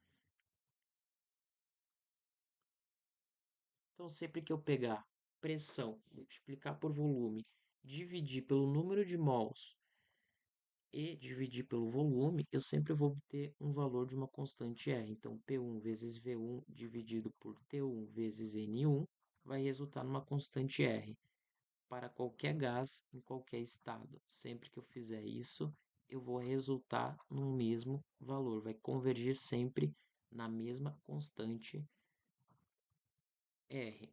Então, sempre que eu pegar pressão, multiplicar por volume, dividir pelo número de mols e dividir pelo volume, eu sempre vou obter um valor de uma constante R. Então, P1 vezes V1 dividido por T1 vezes N1 vai resultar numa constante R para qualquer gás em qualquer estado. Sempre que eu fizer isso, eu vou resultar no mesmo valor, vai convergir sempre na mesma constante R.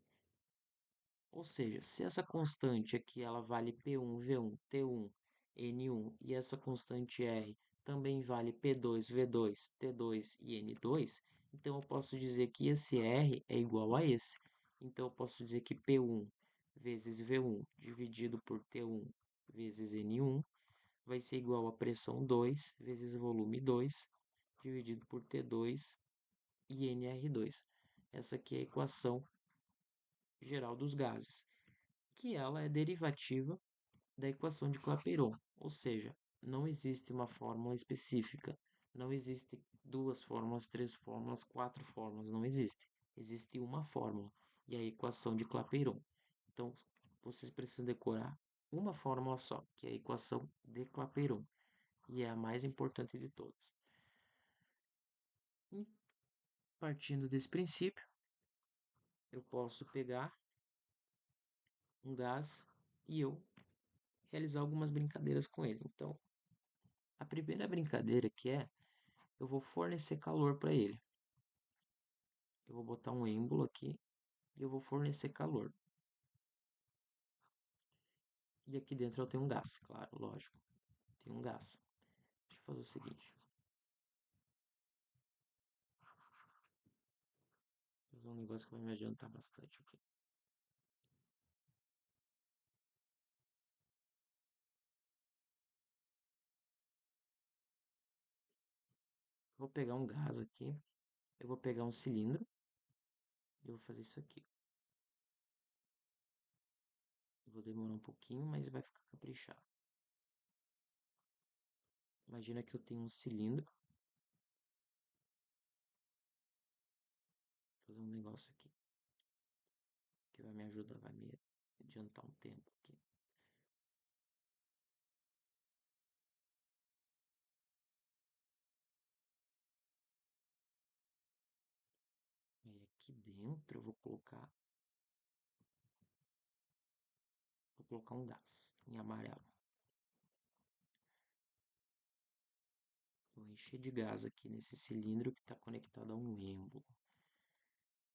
Ou seja, se essa constante aqui ela vale P1, V1, T1, N1 e essa constante R também vale P2, V2, T2 e N2, então eu posso dizer que esse R é igual a esse. Então eu posso dizer que P1 vezes V1 dividido por T1 vezes N1 vai ser igual a pressão 2 vezes volume 2 dividido por T2 e NR2. Essa aqui é a equação geral dos gases, que ela é derivativa da equação de Clapeyron, ou seja, não existe uma fórmula específica, não existe duas fórmulas, três fórmulas, quatro fórmulas, não existe. Existe uma fórmula, e é a equação de Clapeyron. Então, vocês precisam decorar uma fórmula só, que é a equação de Clapeyron, e é a mais importante de todas. E, partindo desse princípio, eu posso pegar um gás e eu realizar algumas brincadeiras com ele. Então, a primeira brincadeira que é, eu vou fornecer calor para ele. Eu vou botar um êmbolo aqui e eu vou fornecer calor. E aqui dentro eu tenho um gás, claro, lógico. Tem um gás. Deixa eu fazer o seguinte. Vou fazer um negócio que vai me adiantar bastante aqui. Vou pegar um gás aqui. Eu vou pegar um cilindro. E eu vou fazer isso aqui. Vou demorar um pouquinho, mas vai ficar caprichado. Imagina que eu tenho um cilindro. Vou fazer um negócio aqui. Que vai me ajudar, vai me adiantar um tempo aqui. Aí aqui dentro eu vou colocar um gás em amarelo. Vou encher de gás aqui nesse cilindro que está conectado a um êmbolo.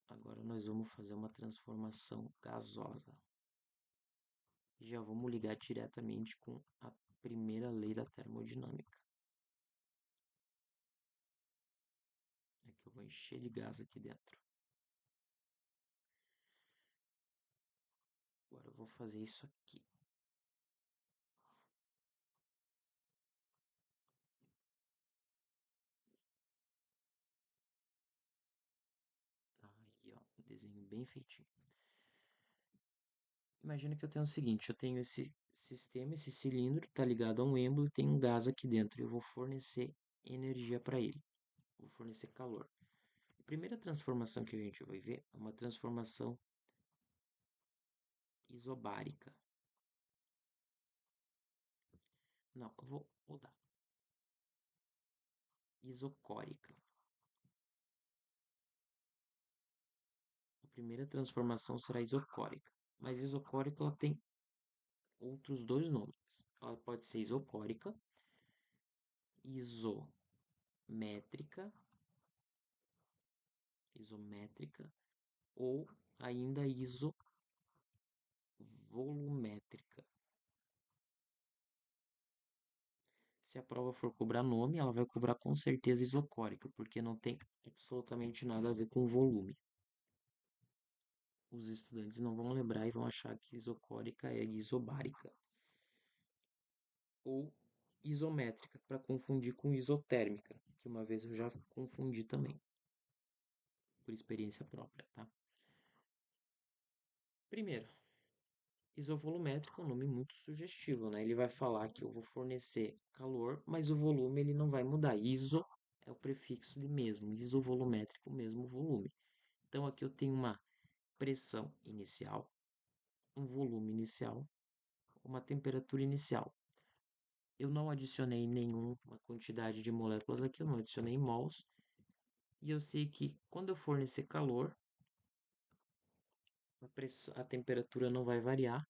Agora nós vamos fazer uma transformação gasosa. Já vamos ligar diretamente com a primeira lei da termodinâmica. É que eu vou encher de gás aqui dentro. Agora eu vou fazer isso aqui. Aí, ó, desenho bem feitinho. Imagina que eu tenho o seguinte, eu tenho esse sistema, esse cilindro, está ligado a um êmbolo e tem um gás aqui dentro. Eu vou fornecer energia para ele. Vou fornecer calor. A primeira transformação que a gente vai ver é uma transformação isobárica. Não, eu vou mudar. Isocórica. A primeira transformação será isocórica. Mas isocórica ela tem outros dois nomes. Ela pode ser isocórica, isométrica ou ainda isovolumétrica. Se a prova for cobrar nome, ela vai cobrar com certeza isocórica, porque não tem absolutamente nada a ver com volume. Os estudantes não vão lembrar e vão achar que isocórica é isobárica. Ou isométrica, para confundir com isotérmica, que uma vez eu já confundi também, por experiência própria, tá? Primeiro, isovolumétrico é um nome muito sugestivo, né? Ele vai falar que eu vou fornecer calor, mas o volume ele não vai mudar. Iso é o prefixo de mesmo, isovolumétrico, mesmo volume. Então aqui eu tenho uma pressão inicial, um volume inicial, uma temperatura inicial. Eu não adicionei nenhuma quantidade de moléculas aqui, eu não adicionei mols. E eu sei que quando eu fornecer calor, a temperatura não vai variar.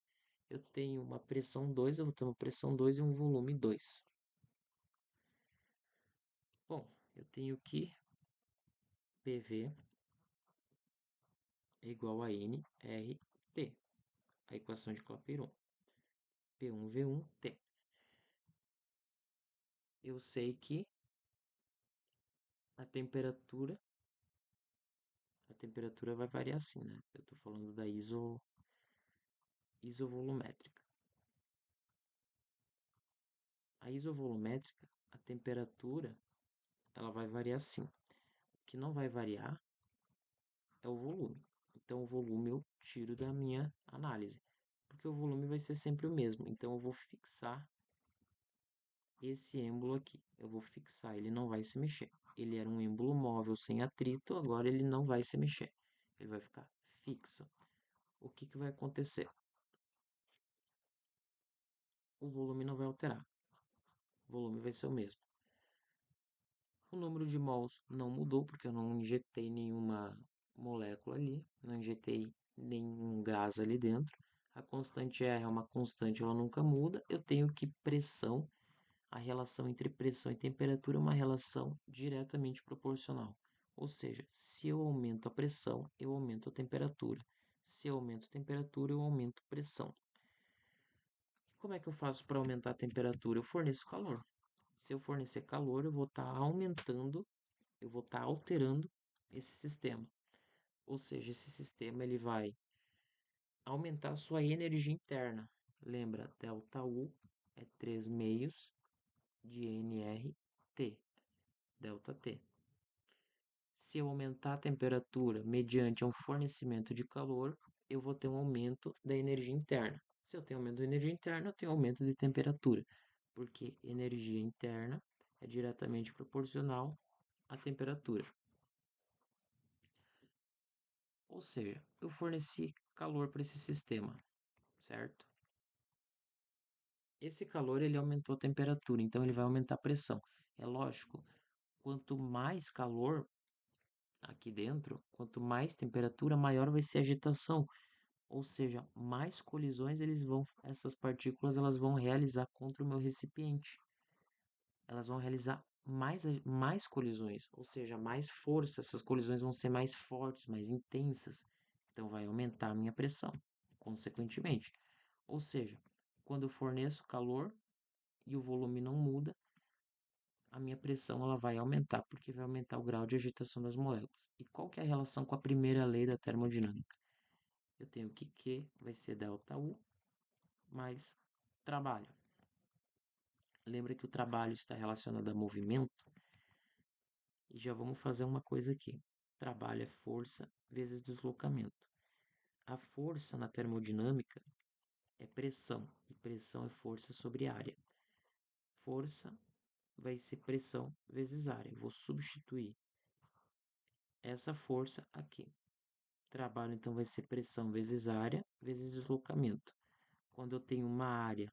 Eu tenho uma pressão 2, eu vou ter uma pressão 2 e um volume 2. Bom, eu tenho que PV é igual a nRT, a equação de Clapeyron. P1V1T. Eu sei que a temperatura vai variar assim, né? Eu estou falando da isovolumétrica. A isovolumétrica, a temperatura, ela vai variar assim. O que não vai variar é o volume. Então, o volume eu tiro da minha análise, porque o volume vai ser sempre o mesmo. Então, eu vou fixar esse êmbolo aqui. Eu vou fixar, ele não vai se mexer. Ele era um êmbolo móvel sem atrito, agora ele não vai se mexer. Ele vai ficar fixo. O que vai acontecer? O volume não vai alterar. O volume vai ser o mesmo. O número de mols não mudou, porque eu não injetei nenhuma molécula ali, não injetei nenhum gás ali dentro. A constante R é uma constante, ela nunca muda. Eu tenho que pressão, a relação entre pressão e temperatura é uma relação diretamente proporcional. Ou seja, se eu aumento a pressão, eu aumento a temperatura. Se eu aumento a temperatura, eu aumento a pressão. Como é que eu faço para aumentar a temperatura? Eu forneço calor. Se eu fornecer calor, eu vou estar aumentando, eu vou estar alterando esse sistema. Ou seja, esse sistema ele vai aumentar a sua energia interna. Lembra, ΔU é 3 meios de nRT, ΔT. Se eu aumentar a temperatura mediante um fornecimento de calor, eu vou ter um aumento da energia interna. Se eu tenho aumento da energia interna, eu tenho aumento de temperatura, porque energia interna é diretamente proporcional à temperatura. Ou seja, eu forneci calor para esse sistema, certo? Esse calor ele aumentou a temperatura, então ele vai aumentar a pressão. É lógico, quanto mais calor aqui dentro, quanto mais temperatura, maior vai ser a agitação, ou seja, mais colisões essas partículas elas vão realizar contra o meu recipiente. Elas vão realizar mais colisões, ou seja, mais força. Essas colisões vão ser mais fortes, mais intensas. Então vai aumentar a minha pressão, consequentemente. Ou seja, quando eu forneço calor e o volume não muda, a minha pressão ela vai aumentar, porque vai aumentar o grau de agitação das moléculas. E qual que é a relação com a primeira lei da termodinâmica? Eu tenho que Q vai ser ΔU mais trabalho. Lembra que o trabalho está relacionado a movimento? E já vamos fazer uma coisa aqui. Trabalho é força vezes deslocamento. A força na termodinâmica é pressão, e pressão é força sobre área. Força vai ser pressão vezes área. Eu vou substituir essa força aqui. Trabalho, então, vai ser pressão vezes área vezes deslocamento. Quando eu tenho uma área,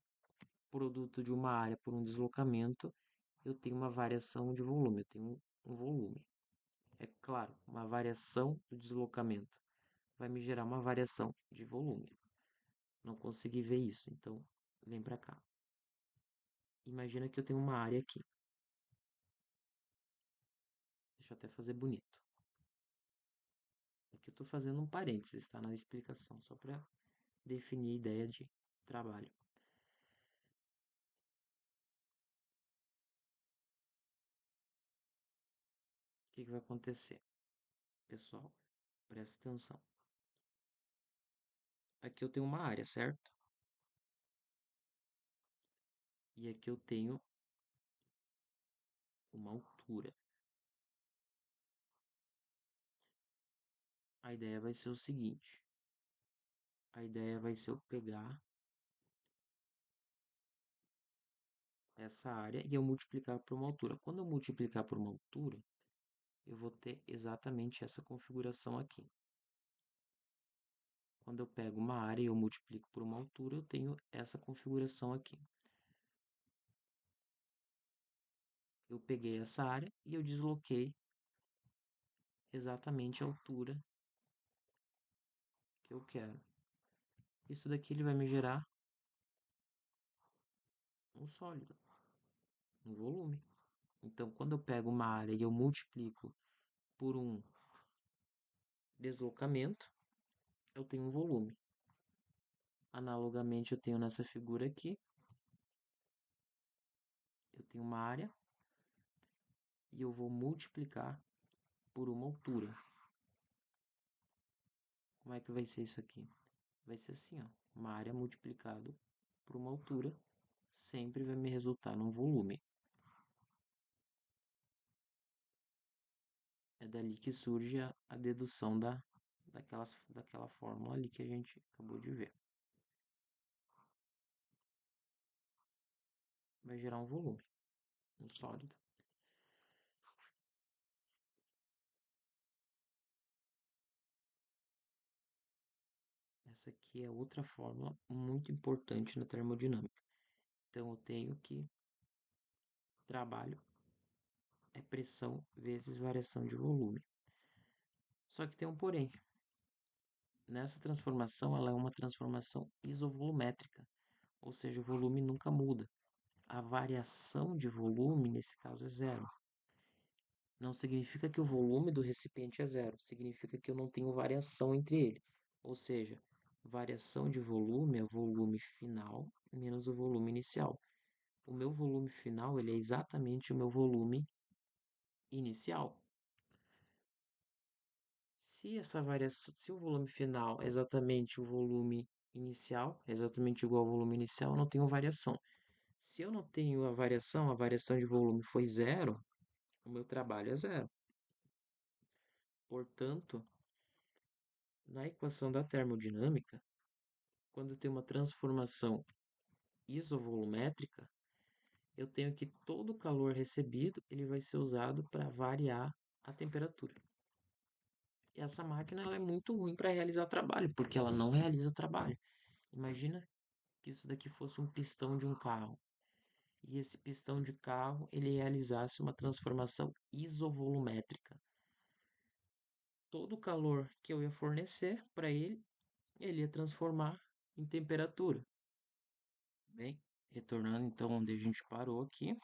produto de uma área por um deslocamento, eu tenho uma variação de volume, eu tenho um volume. É claro, uma variação do deslocamento vai me gerar uma variação de volume. Não consegui ver isso, então vem para cá. Imagina que eu tenho uma área aqui. Deixa eu até fazer bonito. Aqui eu estou fazendo um parênteses, está na explicação, só para definir a ideia de trabalho. O que vai acontecer? Pessoal, presta atenção. Aqui eu tenho uma área, certo? E aqui eu tenho uma altura. A ideia vai ser o seguinte. A ideia vai ser eu pegar essa área e eu multiplicar por uma altura. Quando eu multiplicar por uma altura, eu vou ter exatamente essa configuração aqui. Quando eu pego uma área e eu multiplico por uma altura, eu tenho essa configuração aqui. Eu peguei essa área e eu desloquei exatamente a altura que eu quero. Isso daqui ele vai me gerar um sólido, um volume. Então, quando eu pego uma área e eu multiplico por um deslocamento, eu tenho um volume. Analogamente, eu tenho nessa figura aqui, eu tenho uma área e eu vou multiplicar por uma altura. Como é que vai ser isso aqui? Vai ser assim, ó, uma área multiplicado por uma altura sempre vai me resultar num volume. É dali que surge a dedução daquela fórmula ali que a gente acabou de ver. Vai gerar um volume, um sólido. Essa aqui é outra fórmula muito importante na termodinâmica. Então, eu tenho que trabalho é pressão vezes variação de volume. Só que tem um porém. Nessa transformação, ela é uma transformação isovolumétrica, ou seja, o volume nunca muda. A variação de volume, nesse caso, é zero. Não significa que o volume do recipiente é zero, significa que eu não tenho variação entre ele. Ou seja, variação de volume é volume final menos o volume inicial. O meu volume final ele é exatamente o meu volume inicial. Se o volume final é exatamente o volume inicial, é exatamente igual ao volume inicial, eu não tenho variação. Se eu não tenho a variação de volume foi zero, o meu trabalho é zero. Portanto, na equação da termodinâmica, quando tem uma transformação isovolumétrica, eu tenho que todo o calor recebido ele vai ser usado para variar a temperatura. E essa máquina ela é muito ruim para realizar trabalho, porque ela não realiza trabalho. Imagina que isso daqui fosse um pistão de um carro. E esse pistão de carro ele realizasse uma transformação isovolumétrica. Todo o calor que eu ia fornecer para ele, ele ia transformar em temperatura. Bem, retornando então onde a gente parou aqui.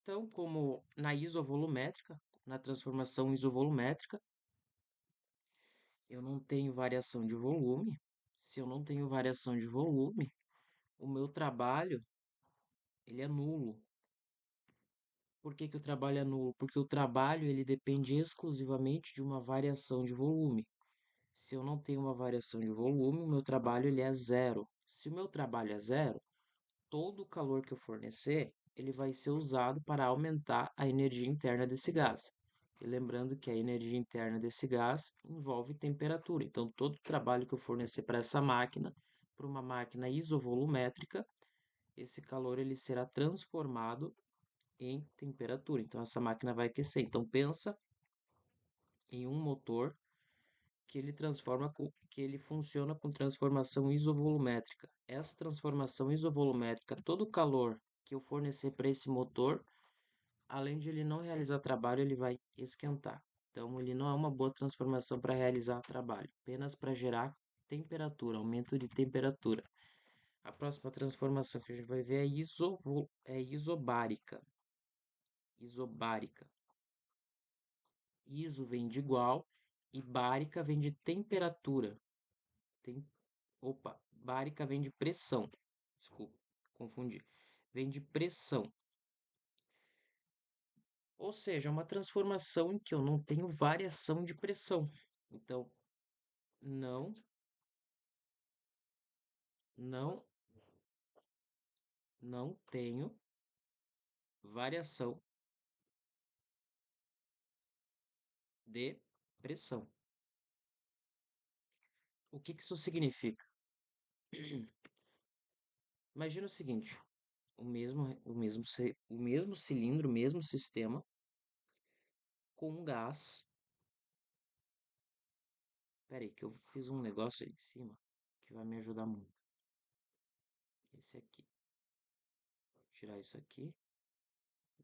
Então, como na isovolumétrica, na transformação isovolumétrica, eu não tenho variação de volume. Se eu não tenho variação de volume, o meu trabalho ele é nulo. Por que que o trabalho é nulo? Porque o trabalho ele depende exclusivamente de uma variação de volume. Se eu não tenho uma variação de volume, o meu trabalho ele é zero. Se o meu trabalho é zero, todo o calor que eu fornecer, ele vai ser usado para aumentar a energia interna desse gás. E lembrando que a energia interna desse gás envolve temperatura. Então, todo o trabalho que eu fornecer para essa máquina, para uma máquina isovolumétrica, esse calor ele será transformado em temperatura. Então, essa máquina vai aquecer. Então, pensa em um motor que ele funciona com transformação isovolumétrica. Essa transformação isovolumétrica, todo o calor que eu fornecer para esse motor, além de ele não realizar trabalho, ele vai esquentar. Então, ele não é uma boa transformação para realizar trabalho, apenas para gerar temperatura, aumento de temperatura. A próxima transformação que a gente vai ver é isobárica. Isobárica. Iso vem de igual e bárica vem de temperatura. Tem... Opa, bárica vem de pressão. Desculpa, confundi. Vem de pressão. Ou seja, é uma transformação em que eu não tenho variação de pressão. Então, não, não, não tenho variação de pressão. O que que isso significa? Imagina o seguinte, o mesmo cilindro, o mesmo sistema, com um gás Pera aí, que eu fiz um negócio ali em cima que vai me ajudar muito. Esse aqui. Vou tirar isso aqui,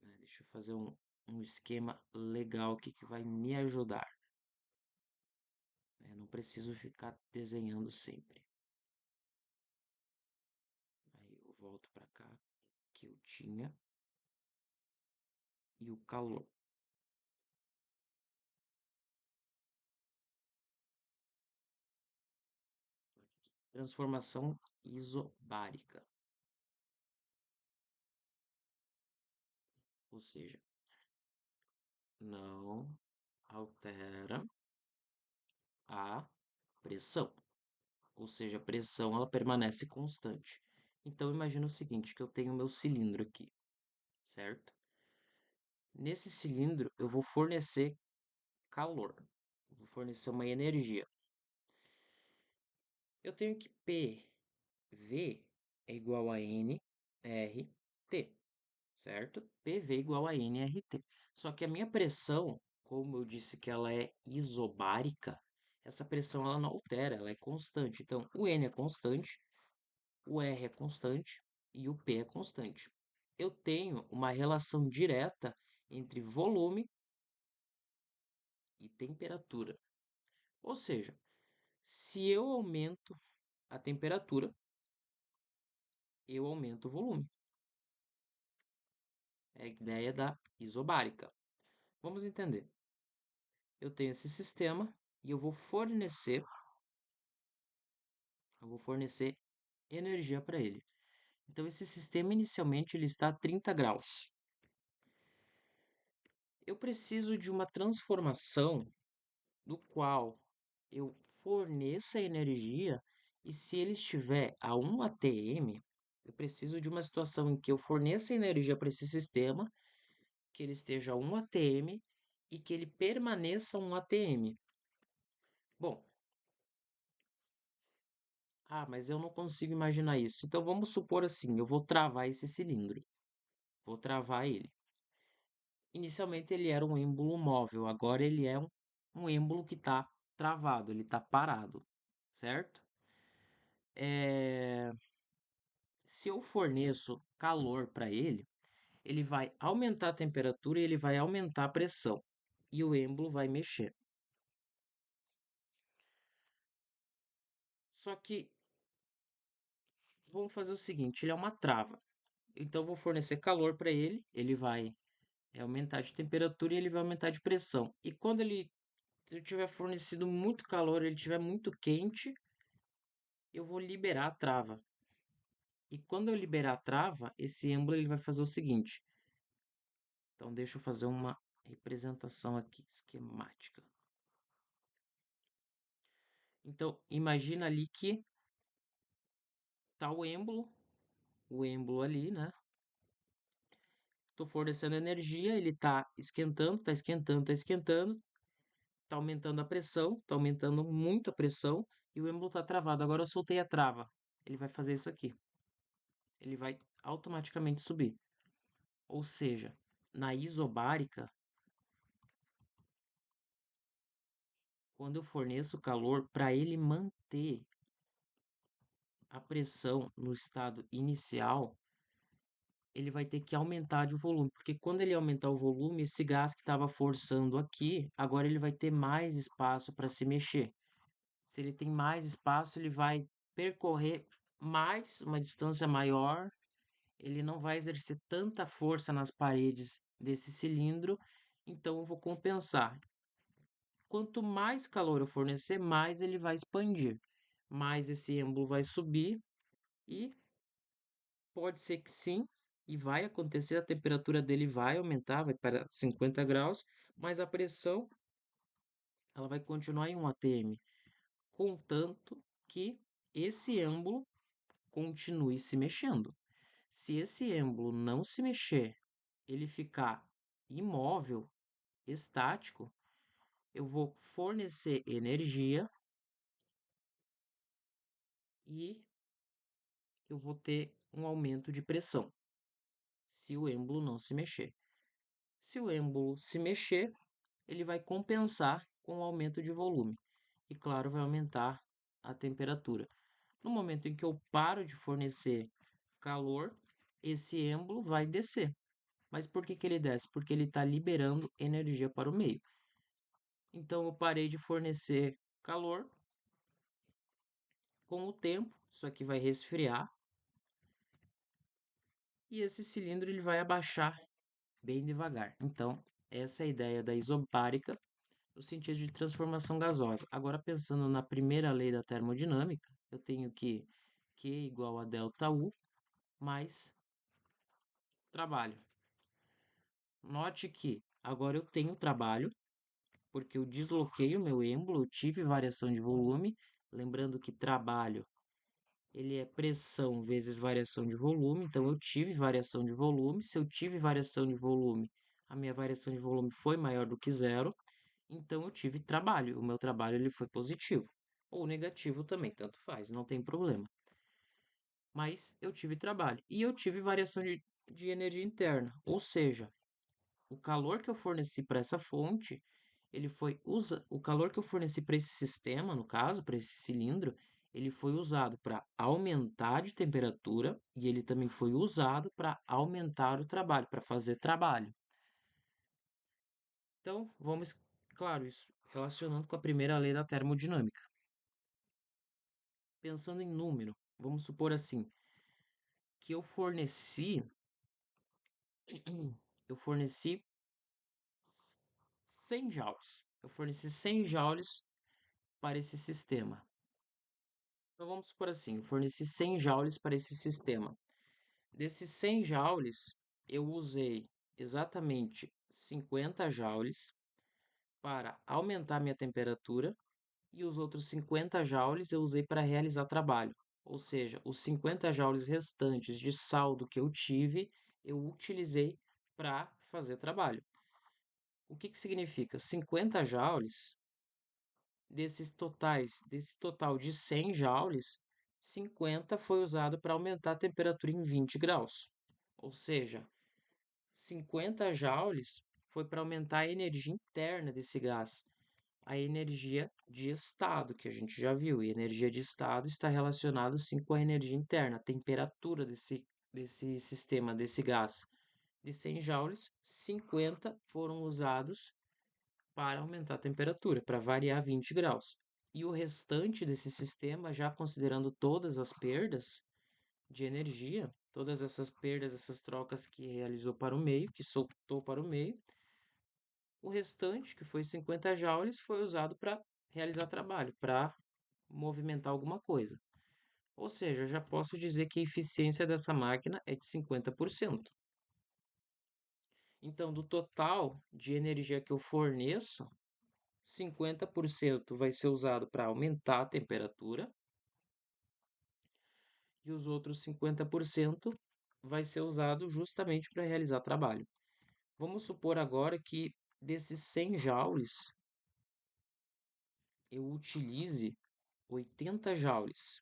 né? Deixa eu fazer um esquema legal aqui que vai me ajudar. Não preciso ficar desenhando sempre. Aí eu volto para cá, que eu tinha. E o calor. Transformação isobárica. Ou seja, não altera a pressão. Ou seja, a pressão ela permanece constante. Então imagina o seguinte, que eu tenho meu cilindro aqui, certo? Nesse cilindro eu vou fornecer calor, vou fornecer uma energia. Eu tenho que PV é igual a nRT, certo? PV igual a nRT. Só que a minha pressão, como eu disse que ela é isobárica, essa pressão ela não altera, ela é constante. Então, o N é constante, o R é constante e o P é constante. Eu tenho uma relação direta entre volume e temperatura. Ou seja, se eu aumento a temperatura, eu aumento o volume. É a ideia da isobárica. Vamos entender. Eu tenho esse sistema e eu vou fornecer energia para ele. Então esse sistema inicialmente ele está a 30 graus. Eu preciso de uma transformação do qual eu forneça energia e se ele estiver a 1 atm, eu preciso de uma situação em que eu forneça energia para esse sistema, que ele esteja a 1 atm e que ele permaneça a 1 atm. Bom, mas eu não consigo imaginar isso. Então vamos supor assim, eu vou travar esse cilindro. Vou travar ele. Inicialmente ele era um êmbolo móvel, agora ele é um êmbolo que está travado, ele está parado, certo? Se eu forneço calor para ele, ele vai aumentar a temperatura e ele vai aumentar a pressão. E o êmbolo vai mexer. Só que vamos fazer o seguinte, ele é uma trava. Então eu vou fornecer calor para ele, ele vai aumentar de temperatura e ele vai aumentar de pressão. E quando eu tiver fornecido muito calor, ele estiver muito quente, eu vou liberar a trava. E quando eu liberar a trava, esse êmbolo ele vai fazer o seguinte. Então deixa eu fazer uma representação aqui esquemática. Então imagina ali que tá o êmbolo ali, né? Estou fornecendo energia, ele está esquentando, está esquentando, está esquentando, está aumentando a pressão, está aumentando muito a pressão e o êmbolo está travado. Agora eu soltei a trava, ele vai fazer isso aqui. Ele vai automaticamente subir. Ou seja, na isobárica, quando eu forneço calor para ele manter a pressão no estado inicial, ele vai ter que aumentar de volume, porque quando ele aumentar o volume, esse gás que estava forçando aqui, agora ele vai ter mais espaço para se mexer. Se ele tem mais espaço, ele vai percorrer mais uma distância maior, ele não vai exercer tanta força nas paredes desse cilindro, então eu vou compensar. Quanto mais calor eu fornecer, mais ele vai expandir, mais esse êmbolo vai subir e pode ser que sim, e vai acontecer, a temperatura dele vai aumentar, vai para 50 graus, mas a pressão ela vai continuar em 1 atm, contanto que esse êmbolo continue se mexendo. Se esse êmbolo não se mexer, ele ficar imóvel, estático, eu vou fornecer energia e eu vou ter um aumento de pressão, se o êmbolo não se mexer. Se o êmbolo se mexer, ele vai compensar com o aumento de volume. e, claro, vai aumentar a temperatura. No momento em que eu paro de fornecer calor, esse êmbolo vai descer. Mas por que que ele desce? Porque ele está liberando energia para o meio. Então eu parei de fornecer calor. Com o tempo, isso aqui vai resfriar e esse cilindro ele vai abaixar bem devagar. Então, essa é a ideia da isobárica no sentido de transformação gasosa. Agora, pensando na primeira lei da termodinâmica, eu tenho que Q igual a ΔU mais trabalho. Note que agora eu tenho trabalho, porque eu desloquei o meu êmbolo, eu tive variação de volume. Lembrando que trabalho ele é pressão vezes variação de volume, então eu tive variação de volume. Se eu tive variação de volume, a minha variação de volume foi maior do que zero, então eu tive trabalho. O meu trabalho ele foi positivo ou negativo também, tanto faz, não tem problema. Mas eu tive trabalho e eu tive variação de energia interna, ou seja, o calor que eu forneci para essa fonte, o calor que eu forneci para esse sistema, no caso, para esse cilindro, ele foi usado para aumentar de temperatura e ele também foi usado para aumentar o trabalho, para fazer trabalho. Então, vamos, claro, isso relacionando com a primeira lei da termodinâmica. Pensando em número, vamos supor assim, que eu forneci 100 joules. Eu forneci 100 joules para esse sistema. Então vamos supor assim, eu forneci 100 joules para esse sistema. Desses 100 joules, eu usei exatamente 50 joules para aumentar minha temperatura e os outros 50 joules eu usei para realizar trabalho. Ou seja, os 50 joules restantes de saldo que eu tive, eu utilizei para fazer trabalho. O que que significa? 50 joules desse total de 100 joules, 50 foi usado para aumentar a temperatura em 20 graus. Ou seja, 50 joules foi para aumentar a energia interna desse gás, a energia de estado, que a gente já viu. E energia de estado está relacionado sim com a energia interna, a temperatura desse sistema, desse gás. De 100 joules, 50 foram usados para aumentar a temperatura, para variar 20 graus. E o restante desse sistema, já considerando todas as perdas de energia, todas essas perdas, essas trocas que realizou para o meio, que soltou para o meio, o restante, que foi 50 joules, foi usado para realizar trabalho, para movimentar alguma coisa. Ou seja, eu já posso dizer que a eficiência dessa máquina é de 50%. Então, do total de energia que eu forneço, 50% vai ser usado para aumentar a temperatura e os outros 50% vai ser usado justamente para realizar trabalho. Vamos supor agora que desses 100 joules eu utilize 80 joules.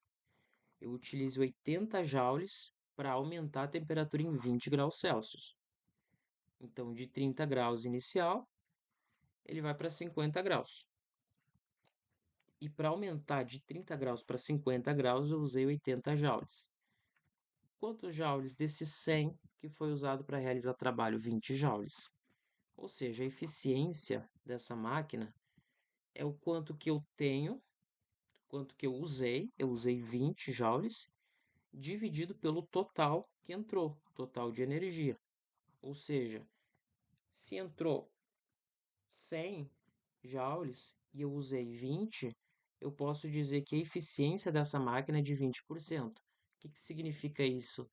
Eu utilize 80 joules para aumentar a temperatura em 20 graus Celsius. Então, de 30 graus inicial, ele vai para 50 graus. E para aumentar de 30 graus para 50 graus, eu usei 80 joules. Quantos joules desses 100 que foi usado para realizar trabalho? 20 joules. Ou seja, a eficiência dessa máquina é o quanto que eu tenho, quanto que eu usei 20 joules, dividido pelo total que entrou, total de energia. Ou seja, se entrou 100 joules e eu usei 20, eu posso dizer que a eficiência dessa máquina é de 20%. O que que significa isso?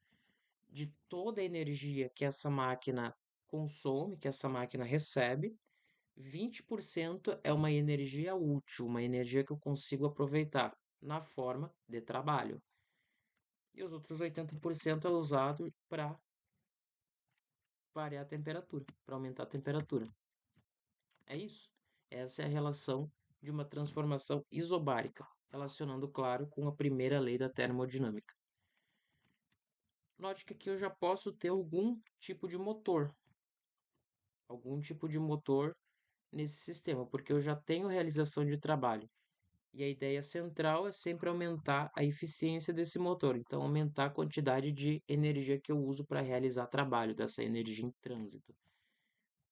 De toda a energia que essa máquina consome, que essa máquina recebe, 20% é uma energia útil, uma energia que eu consigo aproveitar na forma de trabalho. E os outros 80% é usado para variar a temperatura, para aumentar a temperatura. É isso. Essa é a relação de uma transformação isobárica, relacionando, claro, com a primeira lei da termodinâmica. Note que aqui eu já posso ter algum tipo de motor nesse sistema, porque eu já tenho realização de trabalho. E a ideia central é sempre aumentar a eficiência desse motor, então aumentar a quantidade de energia que eu uso para realizar trabalho, dessa energia em trânsito.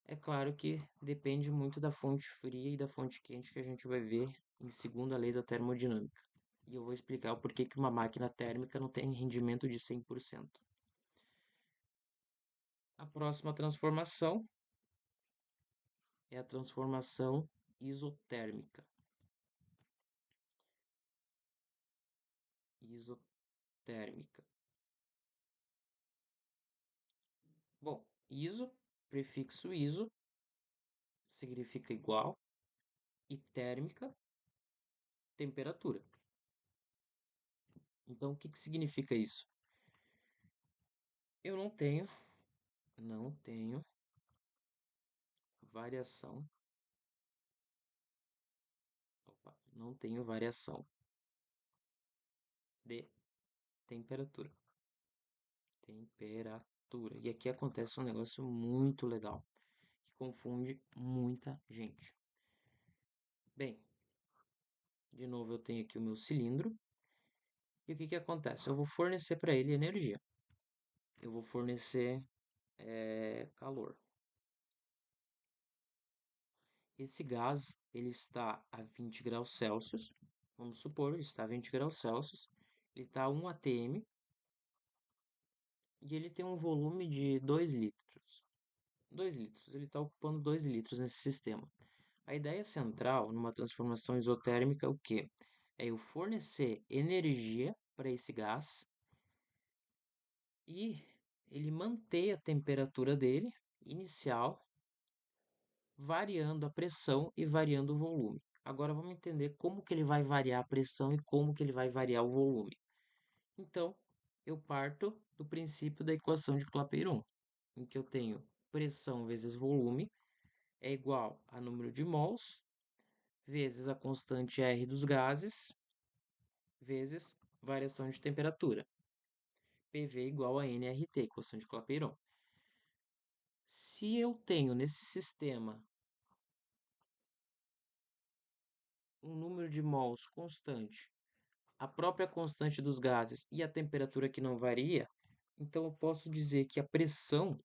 É claro que depende muito da fonte fria e da fonte quente que a gente vai ver em segunda lei da termodinâmica. E eu vou explicar o porquê que uma máquina térmica não tem rendimento de 100%. A próxima transformação é a transformação isotérmica. Isotérmica. Bom, iso, prefixo iso, significa igual, e térmica, temperatura. Então, o que que significa isso? Eu não tenho variação, não tenho variação de temperatura. Temperatura. E aqui acontece um negócio muito legal, que confunde muita gente. Bem, de novo eu tenho aqui o meu cilindro, e o que que acontece? Eu vou fornecer para ele energia. Eu vou fornecer calor. Esse gás, ele está a 20 graus Celsius. Vamos supor, ele está a 20 graus Celsius. Ele está a 1 atm e ele tem um volume de 2 litros. 2 litros, ele está ocupando 2 litros nesse sistema. A ideia central numa transformação isotérmica é o quê? É eu fornecer energia para esse gás e ele manter a temperatura dele inicial, variando a pressão e variando o volume. Agora vamos entender como que ele vai variar a pressão e como que ele vai variar o volume. Então, eu parto do princípio da equação de Clapeyron, em que eu tenho pressão vezes volume é igual a número de mols vezes a constante R dos gases vezes variação de temperatura. PV igual a nRT, equação de Clapeyron. Se eu tenho nesse sistema um número de mols constante, a própria constante dos gases e a temperatura que não varia, então eu posso dizer que a pressão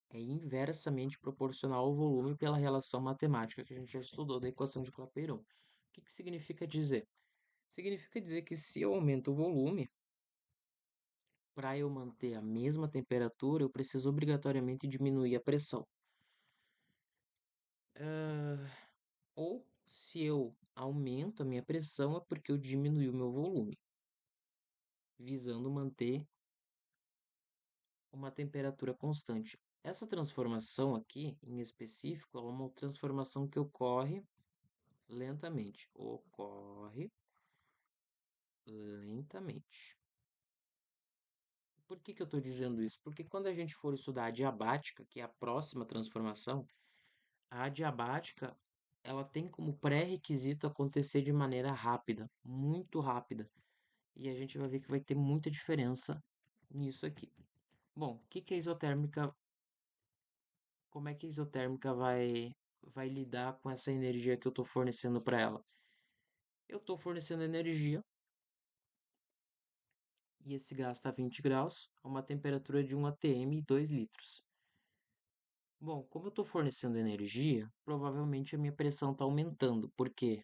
é inversamente proporcional ao volume pela relação matemática que a gente já estudou da equação de Clapeyron. O que que significa dizer? Significa dizer que se eu aumento o volume, para eu manter a mesma temperatura, eu preciso obrigatoriamente diminuir a pressão. Ou se eu aumento a minha pressão, é porque eu diminui o meu volume, visando manter uma temperatura constante. Essa transformação aqui, em específico, é uma transformação que ocorre lentamente. Ocorre lentamente. Por que que eu estou dizendo isso? Porque quando a gente for estudar a adiabática, que é a próxima transformação, a adiabática, ela tem como pré-requisito acontecer de maneira rápida, muito rápida. E a gente vai ver que vai ter muita diferença nisso aqui. Bom, o que que a isotérmica, como é que a isotérmica vai lidar com essa energia que eu estou fornecendo para ela? Eu estou fornecendo energia e esse gás está a 20 graus, a uma temperatura de 1 atm e 2 litros. Bom, como eu estou fornecendo energia, provavelmente a minha pressão está aumentando. Por quê?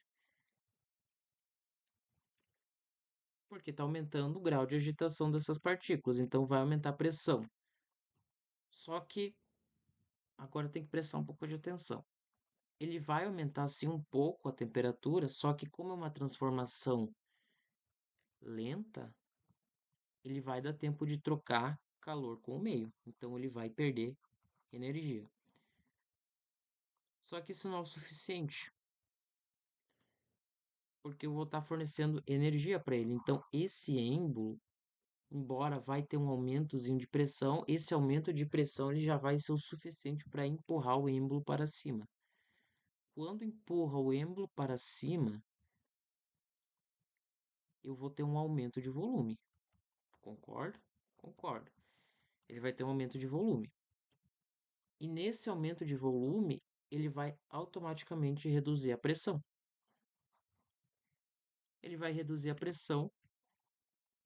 Porque está aumentando o grau de agitação dessas partículas, então vai aumentar a pressão. Só que agora tem que prestar um pouco de atenção. Ele vai aumentar sim um pouco a temperatura, só que como é uma transformação lenta, ele vai dar tempo de trocar calor com o meio, então ele vai perder energia. Só que isso não é o suficiente, porque eu vou estar fornecendo energia para ele. Então esse êmbolo, embora vai ter um aumentozinho de pressão, esse aumento de pressão ele já vai ser o suficiente para empurrar o êmbolo para cima. Quando empurra o êmbolo para cima, eu vou ter um aumento de volume. Concorda? Concordo. Ele vai ter um aumento de volume. E nesse aumento de volume, ele vai automaticamente reduzir a pressão. ele vai reduzir a pressão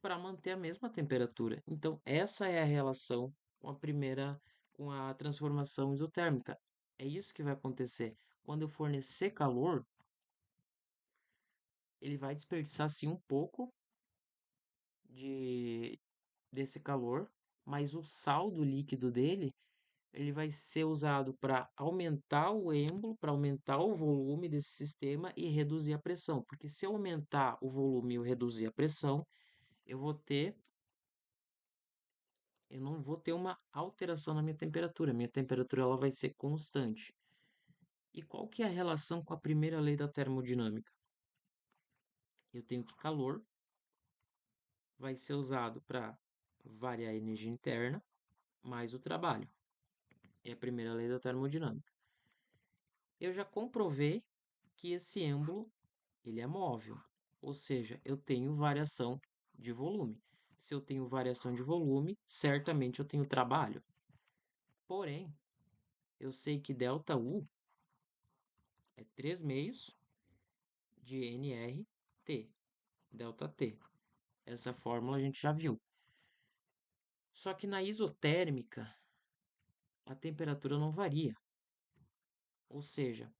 para manter a mesma temperatura. Então, essa é a relação com a transformação isotérmica. É isso que vai acontecer. Quando eu fornecer calor, ele vai desperdiçar sim um pouco de desse calor, mas o saldo líquido dele, ele vai ser usado para aumentar o êmbolo, para aumentar o volume desse sistema e reduzir a pressão. Porque se eu aumentar o volume e eu reduzir a pressão, eu vou ter eu não vou ter uma alteração na minha temperatura. Minha temperatura ela vai ser constante. E qual que é a relação com a primeira lei da termodinâmica? Eu tenho que calor vai ser usado para variar a energia interna mais o trabalho. É a primeira lei da termodinâmica. Eu já comprovei que esse êmbolo ele é móvel, ou seja, eu tenho variação de volume. Se eu tenho variação de volume, certamente eu tenho trabalho. Porém, eu sei que ΔU é 3 meios de nRT, ΔT. Essa fórmula a gente já viu. Só que na isotérmica, a temperatura não varia. Ou seja,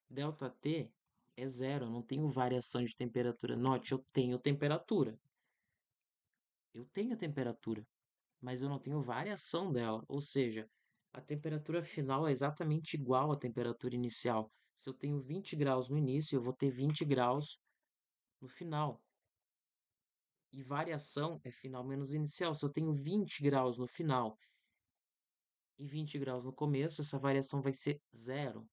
ΔT é zero, eu não tenho variação de temperatura. Note, eu tenho temperatura. Eu tenho temperatura, mas eu não tenho variação dela. Ou seja, a temperatura final é exatamente igual à temperatura inicial. Se eu tenho 20 graus no início, eu vou ter 20 graus no final. E variação é final menos inicial. Se eu tenho 20 graus no final e 20 graus no começo, essa variação vai ser zero.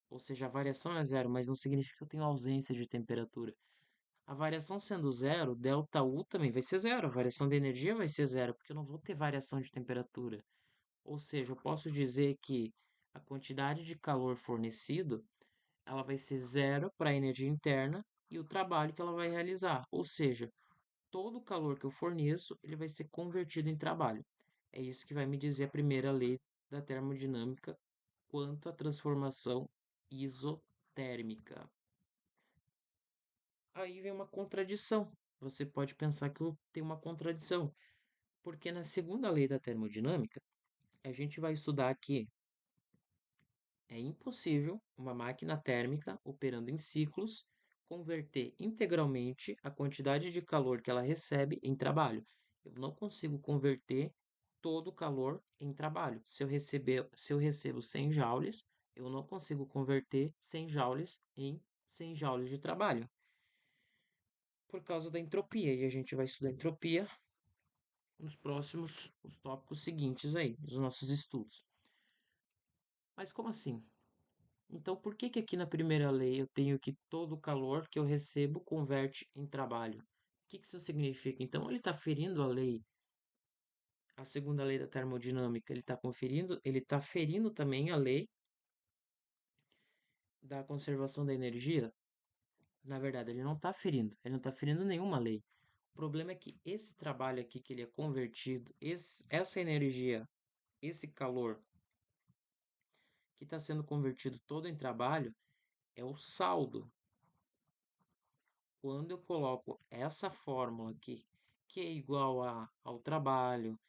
Ou seja, a variação é zero, mas não significa que eu tenho ausência de temperatura. A variação sendo zero, ΔU também vai ser zero. A variação de energia vai ser zero, porque eu não vou ter variação de temperatura. Ou seja, eu posso dizer que a quantidade de calor fornecido, ela vai ser zero para a energia interna e o trabalho que ela vai realizar. Ou seja, todo o calor que eu forneço, ele vai ser convertido em trabalho. É isso que vai me dizer a primeira lei da termodinâmica quanto à transformação isotérmica. Aí vem uma contradição. Você pode pensar que tem uma contradição, porque na segunda lei da termodinâmica, a gente vai estudar que é impossível uma máquina térmica operando em ciclos converter integralmente a quantidade de calor que ela recebe em trabalho. Eu não consigo converter todo o calor em trabalho. Se eu recebo 100 joules, eu não consigo converter 100 joules em 100 joules de trabalho. Por causa da entropia, e a gente vai estudar entropia nos próximos os tópicos seguintes aí, dos nossos estudos. Mas como assim? Então, por que que aqui na primeira lei eu tenho que todo o calor que eu recebo converte em trabalho? O que que isso significa? Então, ele está ferindo a lei, a segunda lei da termodinâmica, ele está ferindo também a lei da conservação da energia? Na verdade, ele não está ferindo nenhuma lei. O problema é que esse trabalho aqui que ele é convertido, essa energia, esse calor que está sendo convertido todo em trabalho, é o saldo. Quando eu coloco essa fórmula aqui, que é igual ao trabalho,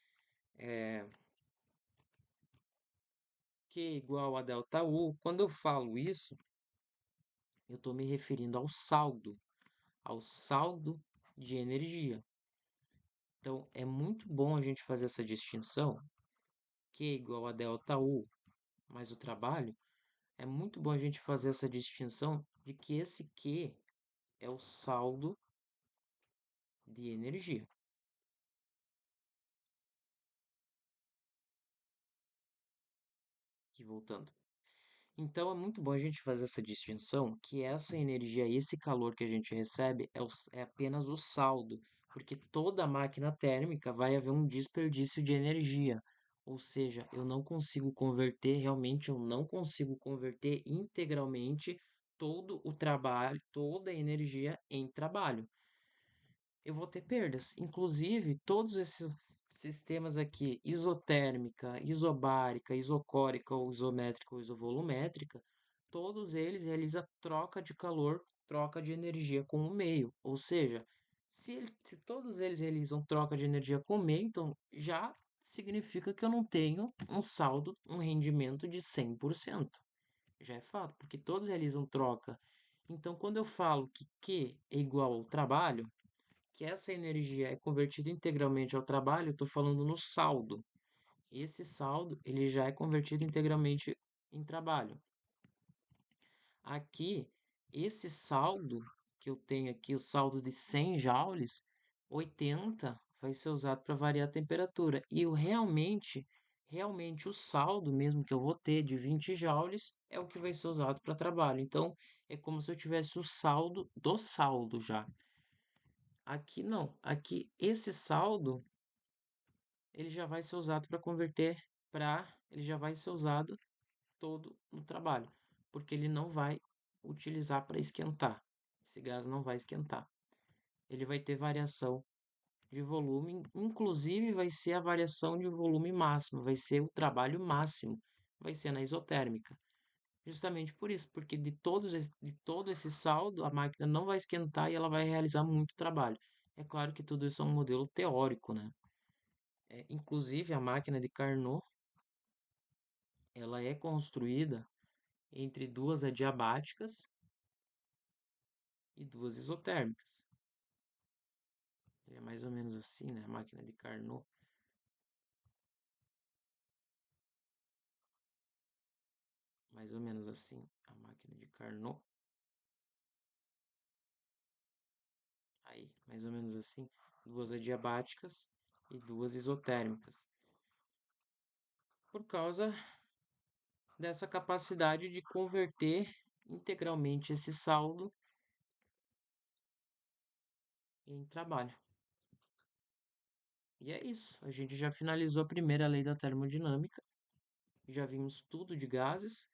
que é igual a ΔU, quando eu falo isso, eu estou me referindo ao saldo de energia. Então, é muito bom a gente fazer essa distinção, que é igual a ΔU mais o trabalho, é muito bom a gente fazer essa distinção de que esse Q é o saldo de energia. Aqui voltando. Então é muito bom a gente fazer essa distinção que essa energia, esse calor que a gente recebe é apenas o saldo, porque toda máquina térmica vai haver um desperdício de energia. Ou seja, eu não consigo converter, realmente eu não consigo converter integralmente todo o trabalho, toda a energia em trabalho. Eu vou ter perdas. Inclusive, todos esses sistemas aqui, isotérmica, isobárica, isocórica ou isométrica ou isovolumétrica, todos eles realizam troca de calor troca de energia com o meio. Ou seja, se todos eles realizam troca de energia com o meio, então já significa que eu não tenho um saldo, um rendimento de 100%. Já é fato, porque todos realizam troca. Então, quando eu falo que Q é igual ao trabalho, que essa energia é convertida integralmente ao trabalho, eu estou falando no saldo. Esse saldo, ele já é convertido integralmente em trabalho. Aqui, esse saldo que eu tenho aqui, o saldo de 100 joules, 80 vai ser usado para variar a temperatura. E eu realmente o saldo mesmo que eu vou ter de 20 joules é o que vai ser usado para trabalho. Então, é como se eu tivesse o saldo do saldo já. Aqui não. Aqui esse saldo ele já vai ser usado para converter ele já vai ser usado todo no trabalho, porque ele não vai utilizar para esquentar. Esse gás não vai esquentar. Ele vai ter variação de volume, inclusive vai ser a variação de volume máximo, vai ser o trabalho máximo, vai ser na isotérmica. Justamente por isso, porque de todo esse saldo, a máquina não vai esquentar e ela vai realizar muito trabalho. É claro que tudo isso é um modelo teórico, né? Inclusive a máquina de Carnot, ela é construída entre duas adiabáticas e duas isotérmicas. É mais ou menos assim, né? A máquina de Carnot, mais ou menos assim, a máquina de Carnot. Aí, mais ou menos assim, duas adiabáticas e duas isotérmicas. Por causa dessa capacidade de converter integralmente esse saldo em trabalho. E é isso, a gente já finalizou a primeira lei da termodinâmica, já vimos tudo de gases,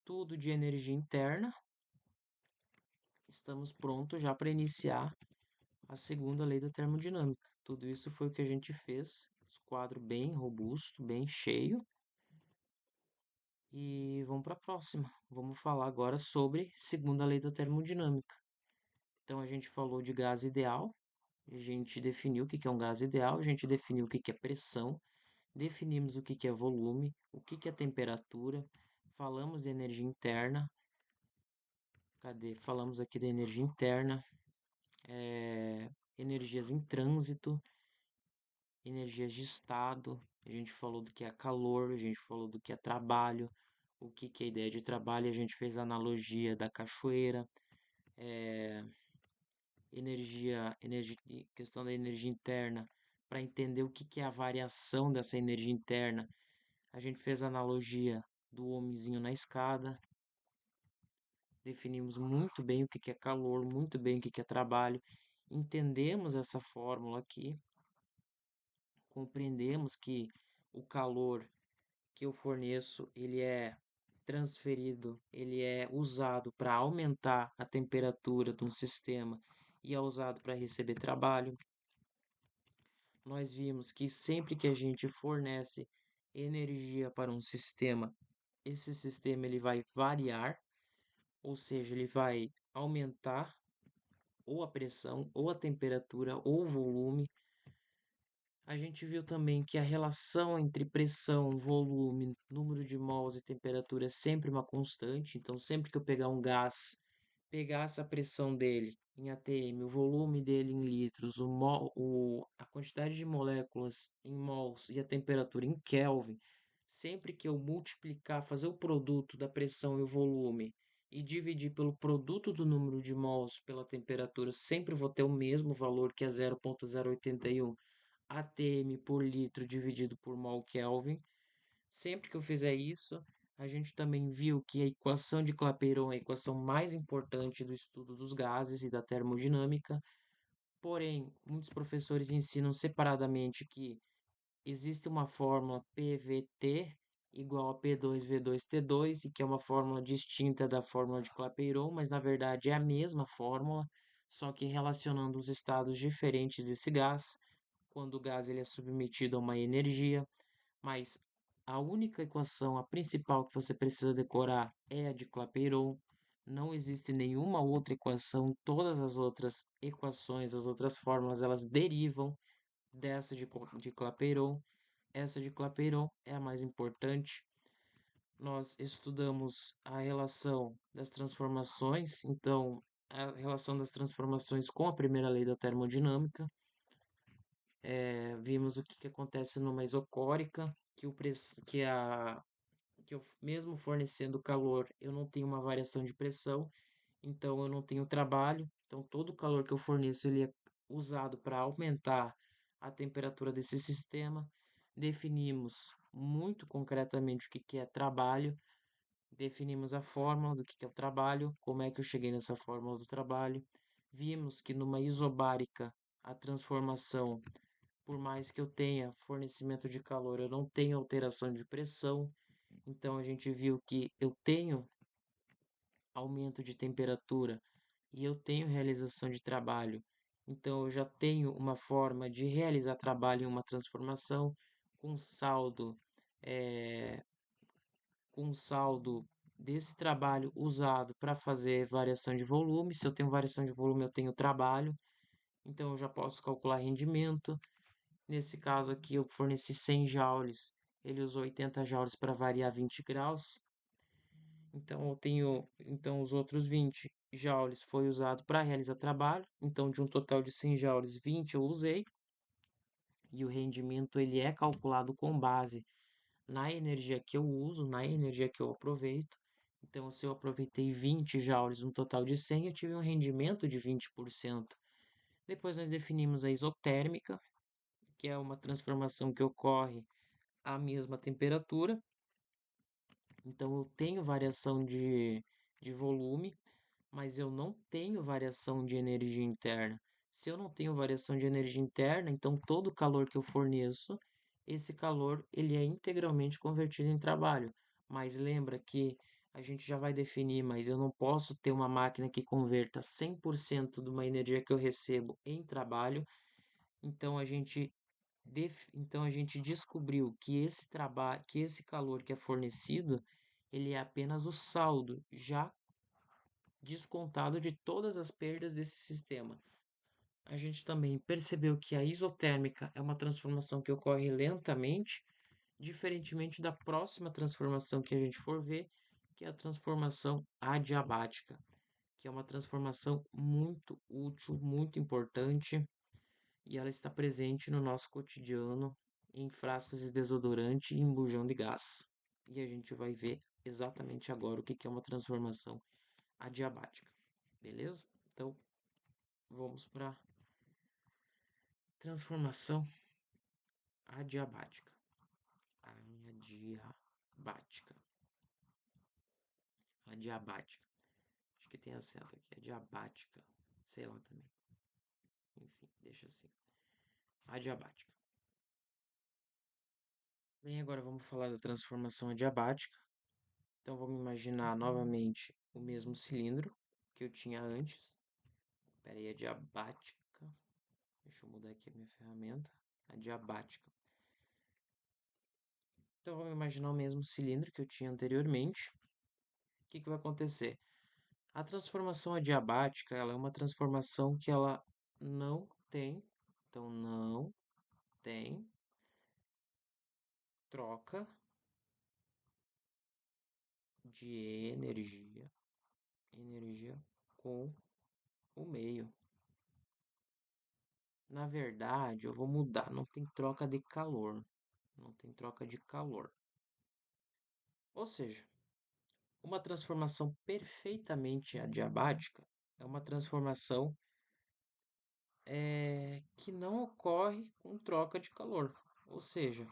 tudo de energia interna. Estamos prontos já para iniciar a segunda lei da termodinâmica. Tudo isso foi o que a gente fez, esse quadro bem robusto, bem cheio. E vamos para a próxima. Vamos falar agora sobre segunda lei da termodinâmica. Então a gente falou de gás ideal, a gente definiu o que é um gás ideal, a gente definiu o que é pressão, definimos o que é volume, o que é temperatura, falamos de energia interna. Cadê? Falamos aqui da energia interna, energias em trânsito, energias de estado, a gente falou do que é calor, a gente falou do que é trabalho, o que é ideia de trabalho, a gente fez a analogia da cachoeira, questão da energia interna, para entender o que é a variação dessa energia interna, a gente fez a analogia do homenzinho na escada, definimos muito bem o que é calor, muito bem o que é trabalho, entendemos essa fórmula aqui, compreendemos que o calor que eu forneço, ele é transferido, ele é usado para aumentar a temperatura de um sistema e é usado para receber trabalho. Nós vimos que sempre que a gente fornece energia para um sistema, esse sistema ele vai variar, ou seja, ele vai aumentar ou a pressão, ou a temperatura, ou o volume. A gente viu também que a relação entre pressão, volume, número de mols e temperatura é sempre uma constante. Então, sempre que eu pegar um gás, pegar essa pressão dele em atm, o volume dele em litros, a quantidade de moléculas em mols e a temperatura em Kelvin, sempre que eu multiplicar, fazer o produto da pressão e o volume e dividir pelo produto do número de mols pela temperatura, sempre vou ter o mesmo valor que é 0,081 atm por litro dividido por mol Kelvin. Sempre que eu fizer isso, a gente também viu que a equação de Clapeyron é a equação mais importante do estudo dos gases e da termodinâmica. Porém, muitos professores ensinam separadamente que existe uma fórmula PVT igual a P2V2T2 e que é uma fórmula distinta da fórmula de Clapeyron, mas na verdade é a mesma fórmula, só que relacionando os estados diferentes desse gás quando o gás ele é submetido a uma energia, mas a única equação, a principal que você precisa decorar é a de Clapeyron. Não existe nenhuma outra equação, todas as outras equações, as outras fórmulas, elas derivam dessa de Clapeyron. Essa de Clapeyron é a mais importante. Nós estudamos a relação das transformações, então a relação das transformações com a primeira lei da termodinâmica. Vimos o que, que acontece numa isocórica, que eu mesmo fornecendo calor, eu não tenho uma variação de pressão, então eu não tenho trabalho. Então todo o calor que eu forneço ele é usado para aumentar a temperatura desse sistema. Definimos muito concretamente o que, que é trabalho, definimos a fórmula do que é o trabalho, como é que eu cheguei nessa fórmula do trabalho. Vimos que numa isobárica a transformação, por mais que eu tenha fornecimento de calor, eu não tenho alteração de pressão. Então a gente viu que eu tenho aumento de temperatura e eu tenho realização de trabalho. Então eu já tenho uma forma de realizar trabalho em uma transformação com saldo, eh, com saldo desse trabalho usado para fazer variação de volume. Se eu tenho variação de volume, eu tenho trabalho. Então eu já posso calcular rendimento. Nesse caso aqui eu forneci 100 joules, ele usou 80 joules para variar 20 graus. Então eu tenho, então os outros 20 joules foi usado para realizar trabalho. Então de um total de 100 joules, 20 eu usei. E o rendimento ele é calculado com base na energia que eu uso, na energia que eu aproveito. Então se eu aproveitei 20 joules, um total de 100, eu tive um rendimento de 20%. Depois nós definimos a isotérmica, que é uma transformação que ocorre à mesma temperatura. Então eu tenho variação de volume, mas eu não tenho variação de energia interna. Se eu não tenho variação de energia interna, então todo o calor que eu forneço, esse calor ele é integralmente convertido em trabalho. Mas lembra que a gente já vai definir, mas eu não posso ter uma máquina que converta 100% de uma energia que eu recebo em trabalho. Então então a gente descobriu que esse trabalho, que esse calor que é fornecido, ele é apenas o saldo já descontado de todas as perdas desse sistema. A gente também percebeu que a isotérmica é uma transformação que ocorre lentamente, diferentemente da próxima transformação que a gente for ver, que é a transformação adiabática, que é uma transformação muito útil, muito importante, e ela está presente no nosso cotidiano em frascos de desodorante e em bujão de gás. E a gente vai ver exatamente agora o que é uma transformação adiabática, beleza? Então, vamos para transformação adiabática. Adiabática. Adiabática. Acho que tem acento aqui. Adiabática. Sei lá também. Enfim, deixa assim. Adiabática. Bem, agora vamos falar da transformação adiabática. Então vamos imaginar novamente o mesmo cilindro que eu tinha antes. Espera aí, adiabática. Deixa eu mudar aqui a minha ferramenta. Adiabática. Então vamos imaginar o mesmo cilindro que eu tinha anteriormente. O que, que vai acontecer? A transformação adiabática, ela é uma transformação que ela não tem, então não tem troca de energia com o meio. Na verdade, eu vou mudar, não tem troca de calor, não tem troca de calor. Ou seja, uma transformação perfeitamente adiabática é uma transformação que não ocorre com troca de calor. Ou seja,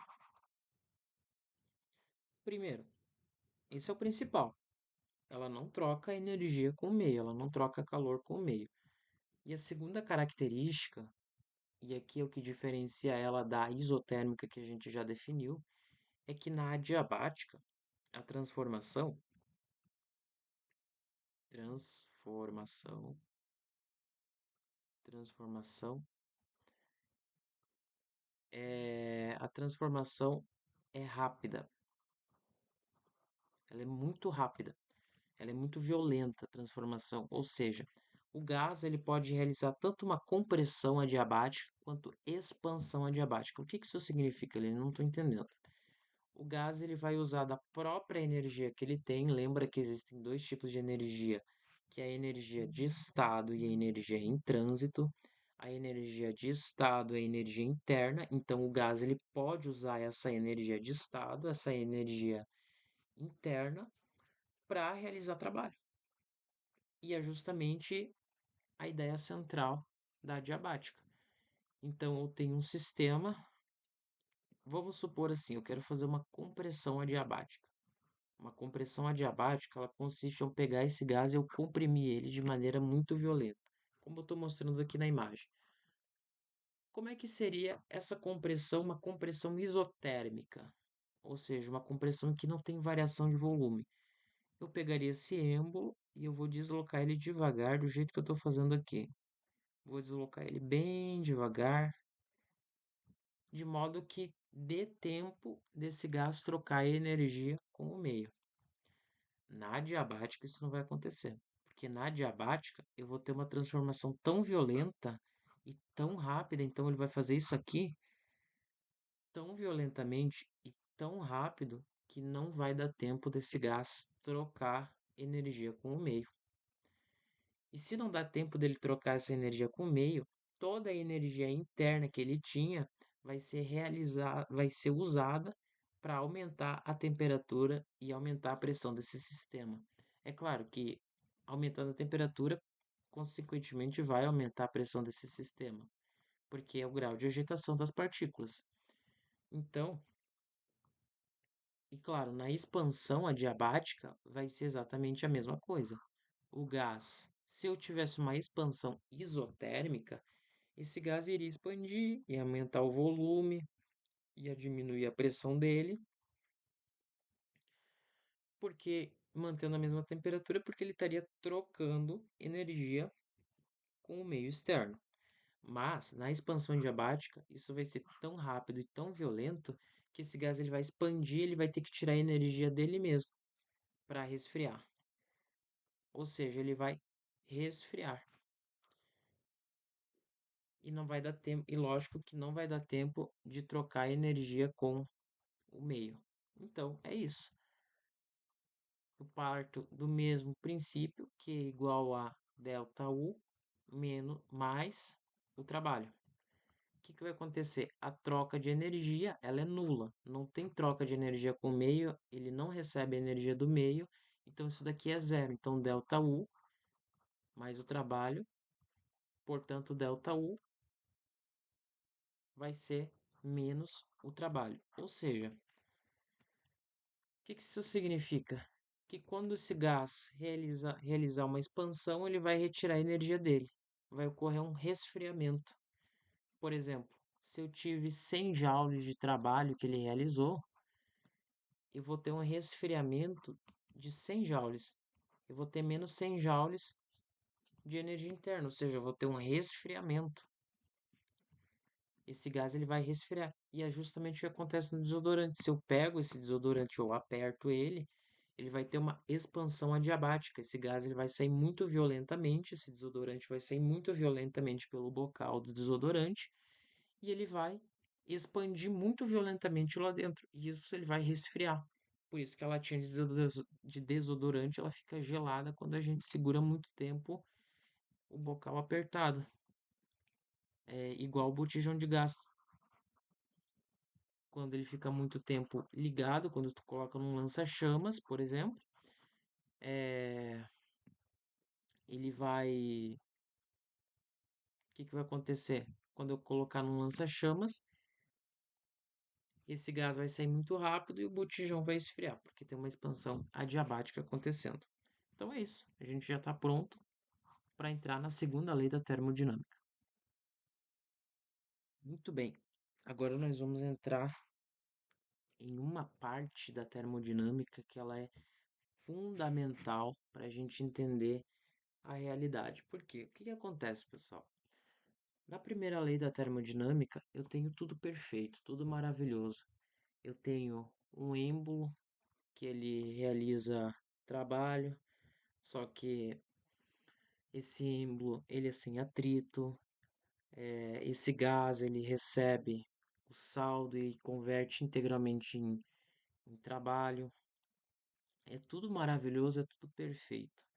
primeiro, esse é o principal. Ela não troca energia com o meio, ela não troca calor com o meio. E a segunda característica, e aqui é o que diferencia ela da isotérmica que a gente já definiu, é que na adiabática, a transformação, transformação, a transformação é rápida. Ela é muito rápida. ela é muito violenta a transformação, ou seja, o gás ele pode realizar tanto uma compressão adiabática quanto expansão adiabática. O que isso significa? Ele não estou entendendo. O gás ele vai usar da própria energia que ele tem. Lembra que existem dois tipos de energia, que é a energia de estado e a energia em trânsito. A energia de estado é a energia interna, então o gás ele pode usar essa energia de estado, essa energia interna, para realizar trabalho. E é justamente a ideia central da adiabática. Então eu tenho um sistema, vamos supor assim, eu quero fazer uma compressão adiabática. Uma compressão adiabática, ela consiste em eu pegar esse gás e eu comprimir ele de maneira muito violenta, como eu estou mostrando aqui na imagem. Como é que seria essa compressão, uma compressão isotérmica? Ou seja, uma compressão que não tem variação de volume. Eu pegaria esse êmbolo e eu vou deslocar ele devagar, do jeito que eu estou fazendo aqui. Vou deslocar ele bem devagar, de modo que dê tempo desse gás trocar energia com o meio. Na adiabática isso não vai acontecer, porque na adiabática eu vou ter uma transformação tão violenta e tão rápida, então ele vai fazer isso aqui tão violentamente e tão rápido que não vai dar tempo desse gás trocar energia com o meio. E se não dá tempo dele trocar essa energia com o meio, toda a energia interna que ele tinha vai ser usada para aumentar a temperatura e aumentar a pressão desse sistema. É claro que aumentando a temperatura, consequentemente vai aumentar a pressão desse sistema, porque é o grau de agitação das partículas. Então, e claro, na expansão adiabática vai ser exatamente a mesma coisa. O gás, se eu tivesse uma expansão isotérmica, esse gás iria expandir, ia aumentar o volume, ia diminuir a pressão dele, porque mantendo a mesma temperatura, porque ele estaria trocando energia com o meio externo. Mas na expansão diabática, isso vai ser tão rápido e tão violento que esse gás ele vai expandir, ele vai ter que tirar a energia dele mesmo para resfriar. Ou seja, ele vai resfriar. E não vai dar tempo, e lógico que não vai dar tempo de trocar energia com o meio. Então, é isso. Eu parto do mesmo princípio, que é igual a ΔU menos mais o trabalho. O que vai acontecer? A troca de energia, ela é nula. Não tem troca de energia com o meio, ele não recebe a energia do meio, então isso daqui é zero. Então, ΔU mais o trabalho, portanto, ΔU vai ser menos o trabalho. Ou seja, o que isso significa? Que quando esse gás realizar uma expansão, ele vai retirar a energia dele. Vai ocorrer um resfriamento. Por exemplo, se eu tive 100 joules de trabalho que ele realizou, eu vou ter um resfriamento de 100 joules. Eu vou ter menos 100 joules de energia interna, ou seja, eu vou ter um resfriamento. Esse gás ele vai resfriar. E é justamente o que acontece no desodorante. Se eu pego esse desodorante ou aperto ele, ele vai ter uma expansão adiabática. Esse gás ele vai sair muito violentamente, esse desodorante vai sair muito violentamente pelo bocal do desodorante e ele vai expandir muito violentamente lá dentro. E isso ele vai resfriar. Por isso que a latinha de desodorante ela fica gelada quando a gente segura muito tempo o bocal apertado. É igual o botijão de gás. Quando ele fica muito tempo ligado, quando tu coloca num lança-chamas, por exemplo, é, ele vai. O que vai acontecer? Quando eu colocar num lança-chamas, esse gás vai sair muito rápido e o botijão vai esfriar, porque tem uma expansão adiabática acontecendo. Então é isso. A gente já está pronto para entrar na segunda lei da termodinâmica. Muito bem. Agora nós vamos entrar em uma parte da termodinâmica que ela é fundamental para a gente entender a realidade. Por quê? O que acontece, pessoal? Na primeira lei da termodinâmica, eu tenho tudo perfeito, tudo maravilhoso. Eu tenho um êmbolo que ele realiza trabalho, Só que esse símbolo, ele é sem atrito, esse gás, ele recebe o saldo e converte integralmente em trabalho. É tudo maravilhoso, é tudo perfeito.